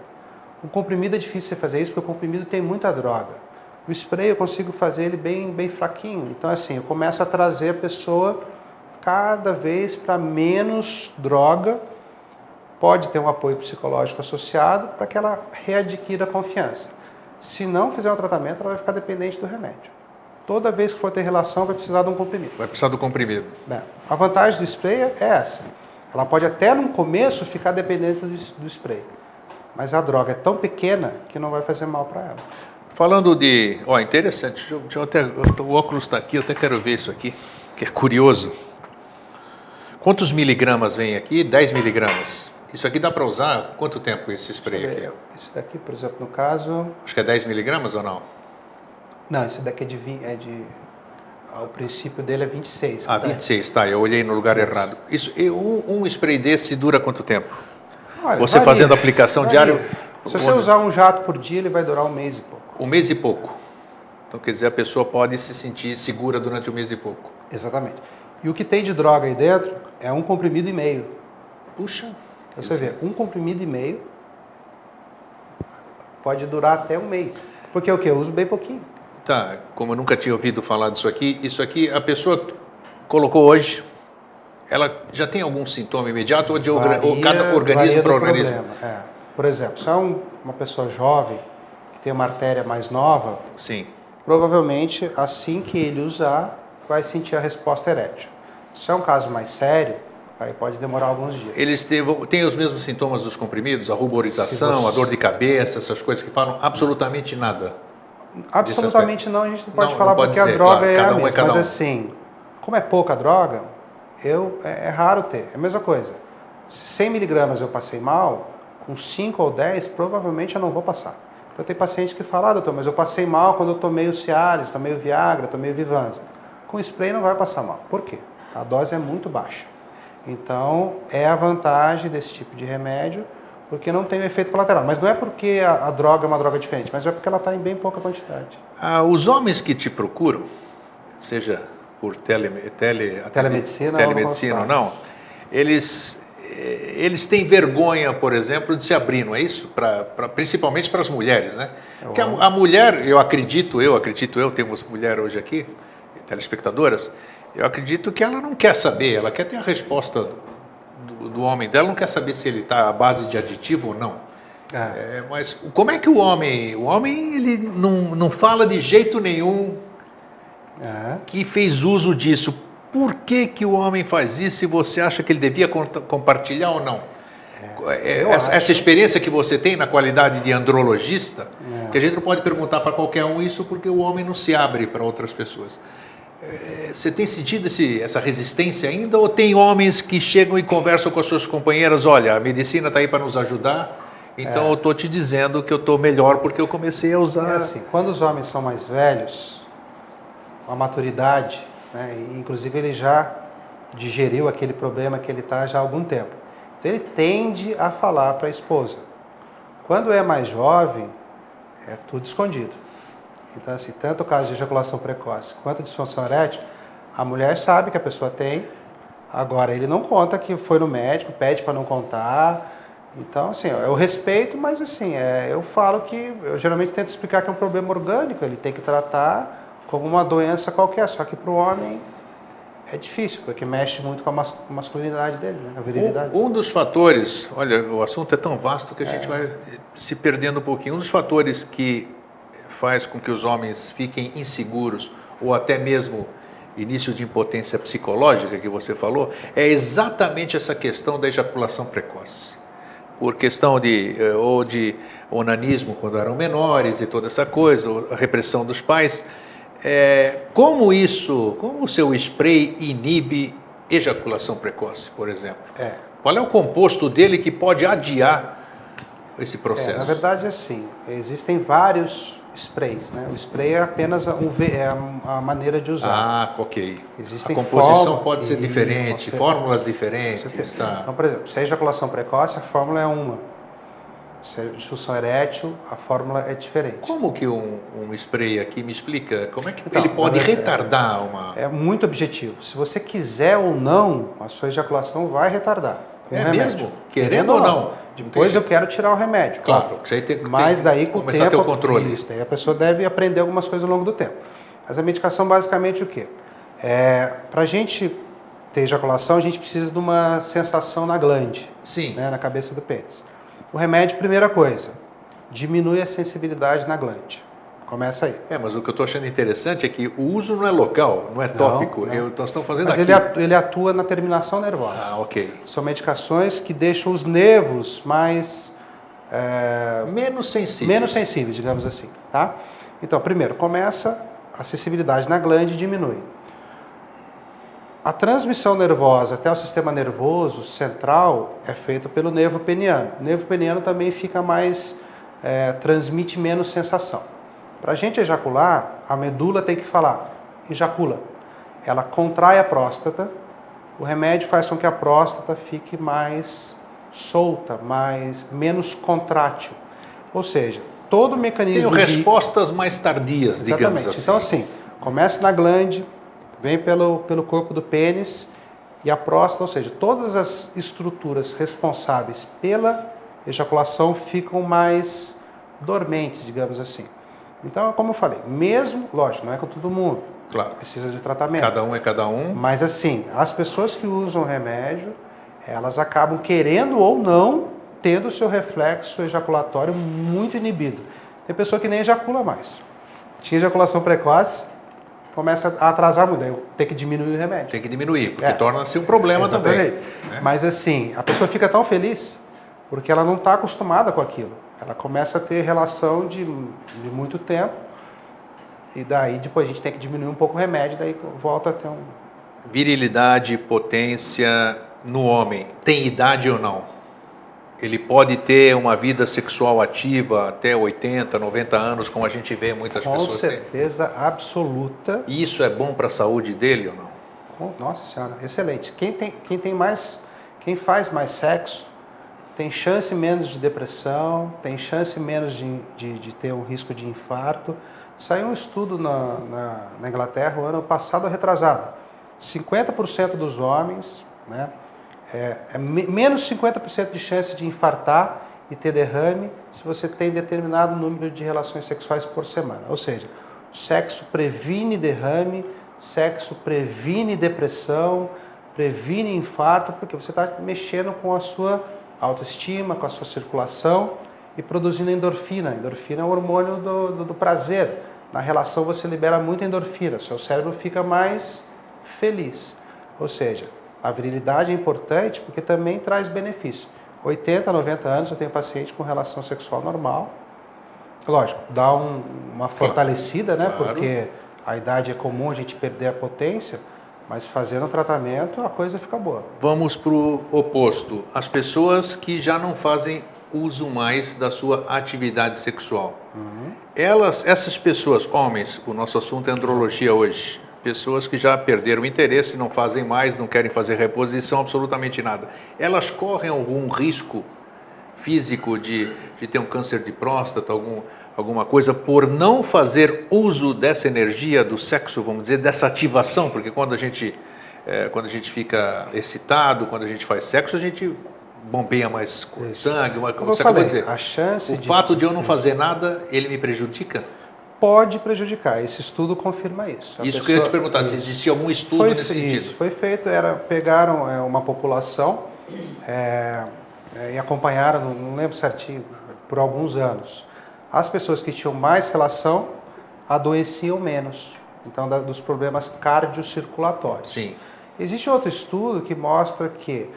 O comprimido é difícil você fazer isso, porque o comprimido tem muita droga. O spray eu consigo fazer ele bem fraquinho. Então, assim, eu começo a trazer a pessoa cada vez para menos droga. Pode ter um apoio psicológico associado para que ela readquira a confiança. Se não fizer o tratamento, ela vai ficar dependente do remédio. Toda vez que for ter relação, vai precisar de um comprimido. Vai precisar do comprimido. A vantagem do spray é essa. Ela pode até no começo ficar dependente do spray. Mas a droga é tão pequena que não vai fazer mal para ela. Falando de... interessante. O óculos está aqui, eu até quero ver isso aqui, que é curioso. Quantos miligramas vem aqui? 10 miligramas. Isso aqui dá para usar quanto tempo esse spray aqui? Esse daqui, por exemplo, no caso... Acho que é 10 miligramas ou não? Não, esse daqui o princípio dele é 26. 26, tá. Eu olhei no lugar errado. Um spray desse dura quanto tempo? Olha, você fazendo aplicação diária... Se você usar um jato por dia, ele vai durar um mês e pouco. Um mês e pouco. Então, quer dizer, a pessoa pode se sentir segura durante um mês e pouco. Exatamente. E o que tem de droga aí dentro é 1,5 comprimido. Puxa. Você vê, 1,5 comprimido pode durar até um mês. Porque o que? Eu uso bem pouquinho. Tá, como eu nunca tinha ouvido falar disso aqui a pessoa colocou hoje, ela já tem algum sintoma imediato ou cada organismo para organismo? Por exemplo, se é uma pessoa jovem, que tem uma artéria mais nova, sim, provavelmente assim que ele usar, vai sentir a resposta erétil. Se é um caso mais sério, aí pode demorar alguns dias. Eles têm os mesmos sintomas dos comprimidos? A ruborização, a dor de cabeça, essas coisas que falam? Absolutamente nada. Absolutamente não, a gente não pode falar porque a droga é a mesma. Mas assim, como é pouca droga, é raro ter. É a mesma coisa. Se 100 miligramas eu passei mal, com 5 ou 10, provavelmente eu não vou passar. Então tem paciente que fala, doutor, mas eu passei mal quando eu tomei o Cialis, tomei o Viagra, tomei o Vivanza. Com spray não vai passar mal. Por quê? A dose é muito baixa. Então, é a vantagem desse tipo de remédio, porque não tem o efeito colateral. Mas não é porque a droga é uma droga diferente, mas é porque ela está em bem pouca quantidade. Os homens que te procuram, seja por telemedicina ou não, eles têm vergonha, por exemplo, de se abrir, não é isso? Principalmente para as mulheres, né? Porque a mulher, eu acredito, temos mulher hoje aqui, telespectadoras, eu acredito que ela não quer saber, ela quer ter a resposta do homem dela, não quer saber se ele está à base de aditivo ou não. Mas como é que o homem ele não fala de jeito nenhum que fez uso disso? Por que o homem faz isso e você acha que ele devia compartilhar ou não? Essa experiência que você tem na qualidade de andrologista, que a gente não pode perguntar para qualquer um isso porque o homem não se abre para outras pessoas. Você tem sentido essa resistência ainda? Ou tem homens que chegam e conversam com as suas companheiras, olha, a medicina está aí para nos ajudar, então eu estou te dizendo que eu estou melhor porque eu comecei a usar... assim, quando os homens são mais velhos, a maturidade, né, inclusive ele já digeriu aquele problema que ele está já há algum tempo. Então ele tende a falar para a esposa. Quando é mais jovem, é tudo escondido. Então, assim, tanto o caso de ejaculação precoce quanto disfunção erétil, a mulher sabe que a pessoa tem, agora ele não conta que foi no médico, pede para não contar. Então, assim, eu respeito, mas assim, eu falo que, eu geralmente tento explicar que é um problema orgânico, ele tem que tratar, como uma doença qualquer, só que para o homem é difícil, porque mexe muito com a masculinidade dele, né? A virilidade. Um dos fatores, olha, o assunto é tão vasto que a gente vai se perdendo um pouquinho. Um dos fatores que faz com que os homens fiquem inseguros ou até mesmo início de impotência psicológica que você falou, é exatamente essa questão da ejaculação precoce. Por questão de onanismo quando eram menores e toda essa coisa, a repressão dos pais. Como o seu spray inibe ejaculação precoce, por exemplo? Qual é o composto dele que pode adiar esse processo? Na verdade, assim, existem vários sprays, né? O spray é apenas a maneira de usar. Ok. Existem a composição pode ser diferente, fórmulas Com diferentes. Tá. Então, por exemplo, se é ejaculação precoce, a fórmula é uma. Se é disfunção erétil, a fórmula é diferente. Como que um spray aqui, me explica, como é que ele pode retardar uma... É muito objetivo. Se você quiser ou não, a sua ejaculação vai retardar. Mesmo? Querendo ou não? Depois eu quero tirar o remédio. Claro, você mas daí com o tempo... Começar a ter o controle. Isso, daí a pessoa deve aprender algumas coisas ao longo do tempo. Mas a medicação basicamente o quê? Para a gente ter ejaculação, a gente precisa de uma sensação na glande. Sim. Né, na cabeça do pênis. O remédio, primeira coisa, diminui a sensibilidade na glande. Começa aí. Mas o que eu estou achando interessante é que o uso não é local, não é tópico. Nós estamos fazendo aqui. Mas ele atua na terminação nervosa. Ok. São medicações que deixam os nervos mais... menos sensíveis. Menos sensíveis, digamos assim. Tá? Então, primeiro, começa a sensibilidade na glande e diminui. A transmissão nervosa até o sistema nervoso central é feita pelo nervo peniano. O nervo peniano também fica mais... transmite menos sensação. Para a gente ejacular, a medula tem que falar, ejacula. Ela contrai a próstata, o remédio faz com que a próstata fique mais solta, menos contrátil. Ou seja, todo o mecanismo Tem respostas mais tardias, digamos Exatamente. assim. Então assim, começa na glande, vem pelo corpo do pênis e a próstata, ou seja, todas as estruturas responsáveis pela ejaculação ficam mais dormentes, digamos assim. Então, como eu falei, mesmo, lógico, não é com todo mundo. Claro. Precisa de tratamento. Cada um é cada um. Mas assim, as pessoas que usam remédio, elas acabam querendo ou não tendo o seu reflexo ejaculatório muito inibido. Tem pessoa que nem ejacula mais. Tinha ejaculação precoce, começa a atrasar muito, tem que diminuir o remédio. Tem que diminuir, porque torna-se um problema também. Mas assim, a pessoa fica tão feliz porque ela não está acostumada com aquilo. Ela começa a ter relação de muito tempo e daí depois a gente tem que diminuir um pouco o remédio, daí volta a ter um... Virilidade, potência no homem, tem idade ou não? Ele pode ter uma vida sexual ativa até 80, 90 anos, como a gente vê muitas pessoas Com certeza absoluta. E isso é bom para a saúde dele ou não? Nossa Senhora, excelente. Quem faz mais sexo tem chance menos de depressão, tem chance menos de ter um risco de infarto. Saiu um estudo na Inglaterra o ano passado ou retrasado. 50% dos homens, né, menos 50% de chance de infartar e ter derrame se você tem determinado número de relações sexuais por semana. Ou seja, o sexo previne derrame, sexo previne depressão, previne infarto, porque você está mexendo com a sua autoestima, com a sua circulação e produzindo endorfina. Endorfina é o hormônio do prazer. Na relação você libera muita endorfina, seu cérebro fica mais feliz. Ou seja, a virilidade é importante porque também traz benefício. 80, 90 anos eu tenho paciente com relação sexual normal. Lógico, dá uma fortalecida, né? Claro. Porque a idade é comum a gente perder a potência, mas fazendo o tratamento a coisa fica boa. Vamos para o oposto. As pessoas que já não fazem uso mais da sua atividade sexual. Essas pessoas, homens, o nosso assunto é andrologia hoje, pessoas que já perderam o interesse, não fazem mais, não querem fazer reposição, absolutamente nada. Elas correm algum risco físico de ter um câncer de próstata, alguma coisa, por não fazer uso dessa energia do sexo, vamos dizer, dessa ativação? Porque quando a gente fica excitado, quando a gente faz sexo, a gente bombeia mais sangue, Como eu falei, a chance o fato de eu não fazer nada, ele me prejudica? pode prejudicar. Esse estudo confirma isso. Isso que eu ia te perguntar, se existia algum estudo nesse sentido. Isso, foi feito, pegaram uma população e acompanharam, não lembro certinho, por alguns anos. As pessoas que tinham mais relação adoeciam menos, então dos problemas cardiocirculatórios. Sim. Existe outro estudo que mostra que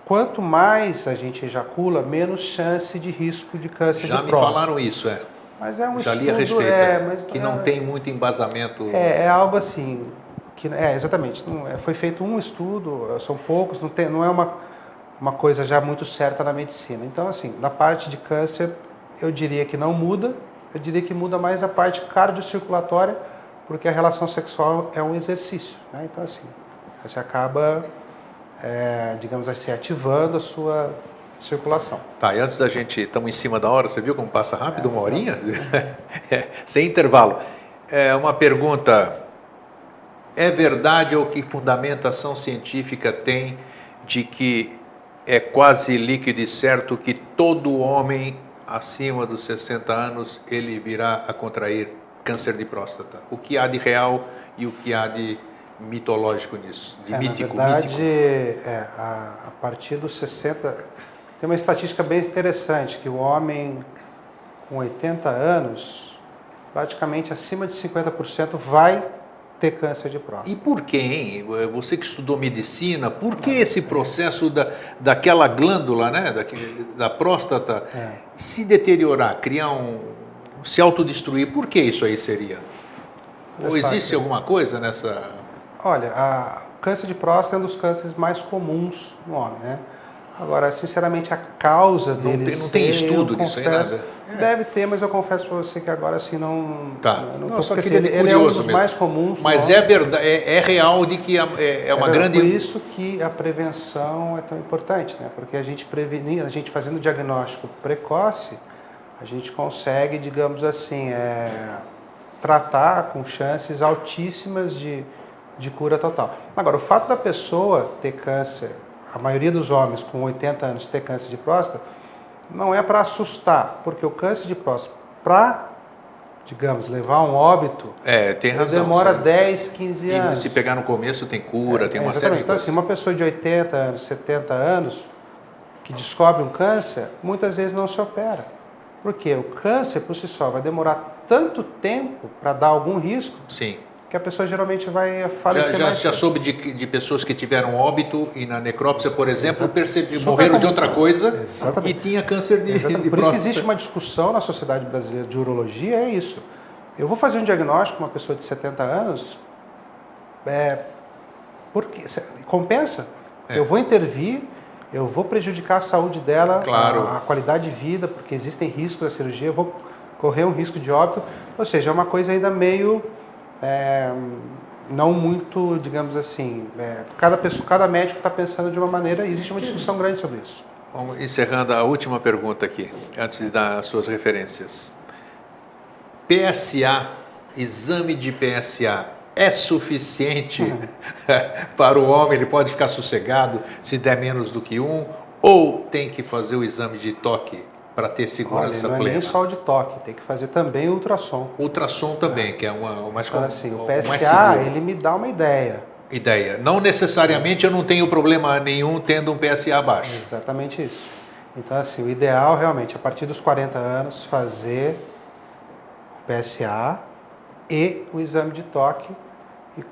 quanto mais a gente ejacula, menos chance de risco de câncer de próstata. Já me falaram isso, Mas é um já estudo, li a respeito, mas que não tem muito embasamento. É algo assim, que exatamente, foi feito um estudo, são poucos, não é uma coisa já muito certa na medicina. Então, assim, na parte de câncer, eu diria que não muda, eu diria que muda mais a parte cardiocirculatória, porque a relação sexual é um exercício, né? Então, assim, você acaba, digamos assim, ativando a sua circulação. Tá, e antes da gente, estamos em cima da hora, você viu como passa rápido, uma horinha? Sem intervalo. Uma pergunta, é verdade ou que fundamentação científica tem de que é quase líquido e certo que todo homem acima dos 60 anos, ele virá a contrair câncer de próstata? O que há de real e o que há de mitológico nisso? De mítico, na verdade, mítico? A partir dos 60... Tem uma estatística bem interessante, que o homem com 80 anos, praticamente acima de 50% vai ter câncer de próstata. E por quê, hein? Você que estudou medicina, por que esse processo daquela glândula, né, da próstata, se deteriorar, se autodestruir? Por que isso aí seria? Ou existe alguma coisa nessa... Olha, o câncer de próstata é um dos cânceres mais comuns no homem, né? Agora, sinceramente, a causa dele não tem estudo disso aí, nada? Deve ter, mas eu confesso para você que agora assim não... Tá. Não só que ele é um dos mais comuns. Mas é verdade, é real de que é uma grande... Por isso que a prevenção é tão importante, né? Porque a gente prevenir, a gente fazendo diagnóstico precoce, a gente consegue, digamos assim, tratar com chances altíssimas de cura total. Agora, o fato da pessoa ter câncer, a maioria dos homens com 80 anos ter câncer de próstata, não é para assustar, porque o câncer de próstata, para, digamos, levar um óbito, tem razão, demora 10, 15 anos. E se pegar no começo tem cura, tem uma série de então, assim, uma pessoa de 80 anos, 70 anos, que descobre um câncer, muitas vezes não se opera. Porque o câncer, por si só, vai demorar tanto tempo para dar algum risco. Sim. Que a pessoa geralmente vai falecer mais cedo. Já soube de pessoas que tiveram óbito e na necrópsia, por exemplo, morreram de outra coisa. Exatamente. E tinha câncer de próstata. Por isso que existe uma discussão na Sociedade Brasileira de Urologia, é isso. Eu vou fazer um diagnóstico com uma pessoa de 70 anos, porque compensa. Eu vou intervir, eu vou prejudicar a saúde dela, claro, a qualidade de vida, porque existem riscos da cirurgia, eu vou correr um risco de óbito. Ou seja, é uma coisa ainda meio... não muito, digamos assim, cada médico está pensando de uma maneira e existe uma discussão grande sobre isso. Vamos encerrando a última pergunta aqui, antes de dar as suas referências. PSA, exame de PSA, é suficiente para o homem? Ele pode ficar sossegado se der menos do que um? Ou tem que fazer o exame de toque para ter segurança plena? Não é nem só o de toque, tem que fazer também o ultrassom. Ultrassom também, que é o mais comum. Então, assim, o PSA, ele me dá uma ideia. Não necessariamente eu não tenho problema nenhum tendo um PSA baixo. Exatamente isso. Então, assim, o ideal realmente, a partir dos 40 anos, fazer o PSA e o exame de toque. E,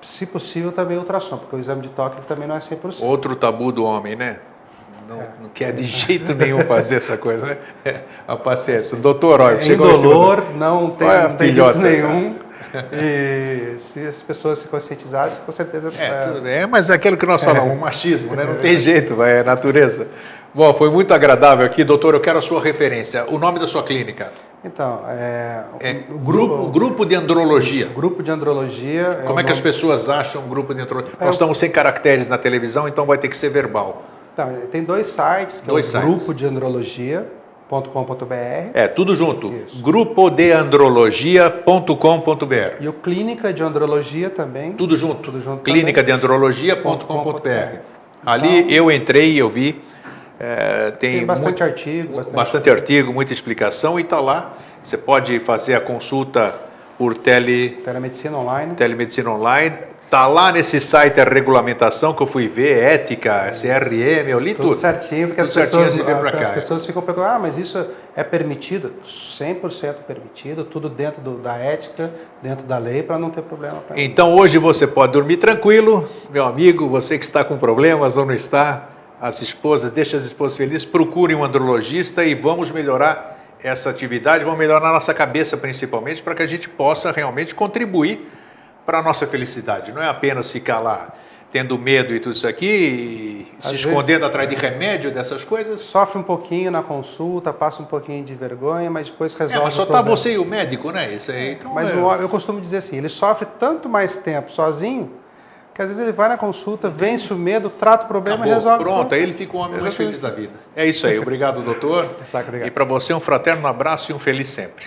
se possível, também o ultrassom, porque o exame de toque também não é 100%. Outro tabu do homem, né? Não quer de jeito nenhum fazer essa coisa, né? A paciência. Doutor, olha, chegou indolor, não tem risco nenhum. E se as pessoas se conscientizassem, com certeza... mas é aquilo que nós falamos, o machismo, né? Não tem jeito, é natureza. Bom, foi muito agradável aqui. Doutor, eu quero a sua referência. O nome da sua clínica? Então, o grupo de andrologia. Grupo de andrologia. Como é que as pessoas acham o grupo de andrologia? Nós estamos sem caracteres na televisão, então vai ter que ser verbal. Então, tem dois sites, que é o grupo de andrologia.com.br. Tudo junto. grupodeandrologia.com.br. E o Clínica de Andrologia também. Tudo junto. Clínicadeandrologia.com.br. Ali eu entrei e eu vi. Tem bastante artigo. Bastante artigo, muita explicação e está lá. Você pode fazer a consulta por Telemedicina online. telemedicina online. Tá lá nesse site a regulamentação que eu fui ver, ética, CRM, eu li tudo. Certinho, porque tudo as pessoas ficam perguntando, mas isso é permitido? 100% permitido, tudo dentro da ética, dentro da lei, para não ter problema. Então hoje você pode dormir tranquilo, meu amigo, você que está com problemas ou não está, as esposas, deixa as esposas felizes, procurem um andrologista e vamos melhorar essa atividade, vamos melhorar a nossa cabeça principalmente, para que a gente possa realmente contribuir para a nossa felicidade. Não é apenas ficar lá tendo medo e tudo isso aqui, e se escondendo atrás de remédio, dessas coisas. Sofre um pouquinho na consulta, passa um pouquinho de vergonha, mas depois resolve. Mas só está você e o médico, né? Isso aí, então, mas eu costumo dizer assim, ele sofre tanto mais tempo sozinho, que às vezes ele vai na consulta, vence o medo, trata o problema e resolve. Pronto, aí ele fica um homem mais feliz da vida. É isso aí. Obrigado, doutor. Está, obrigado. E para você, um fraterno abraço e um feliz sempre.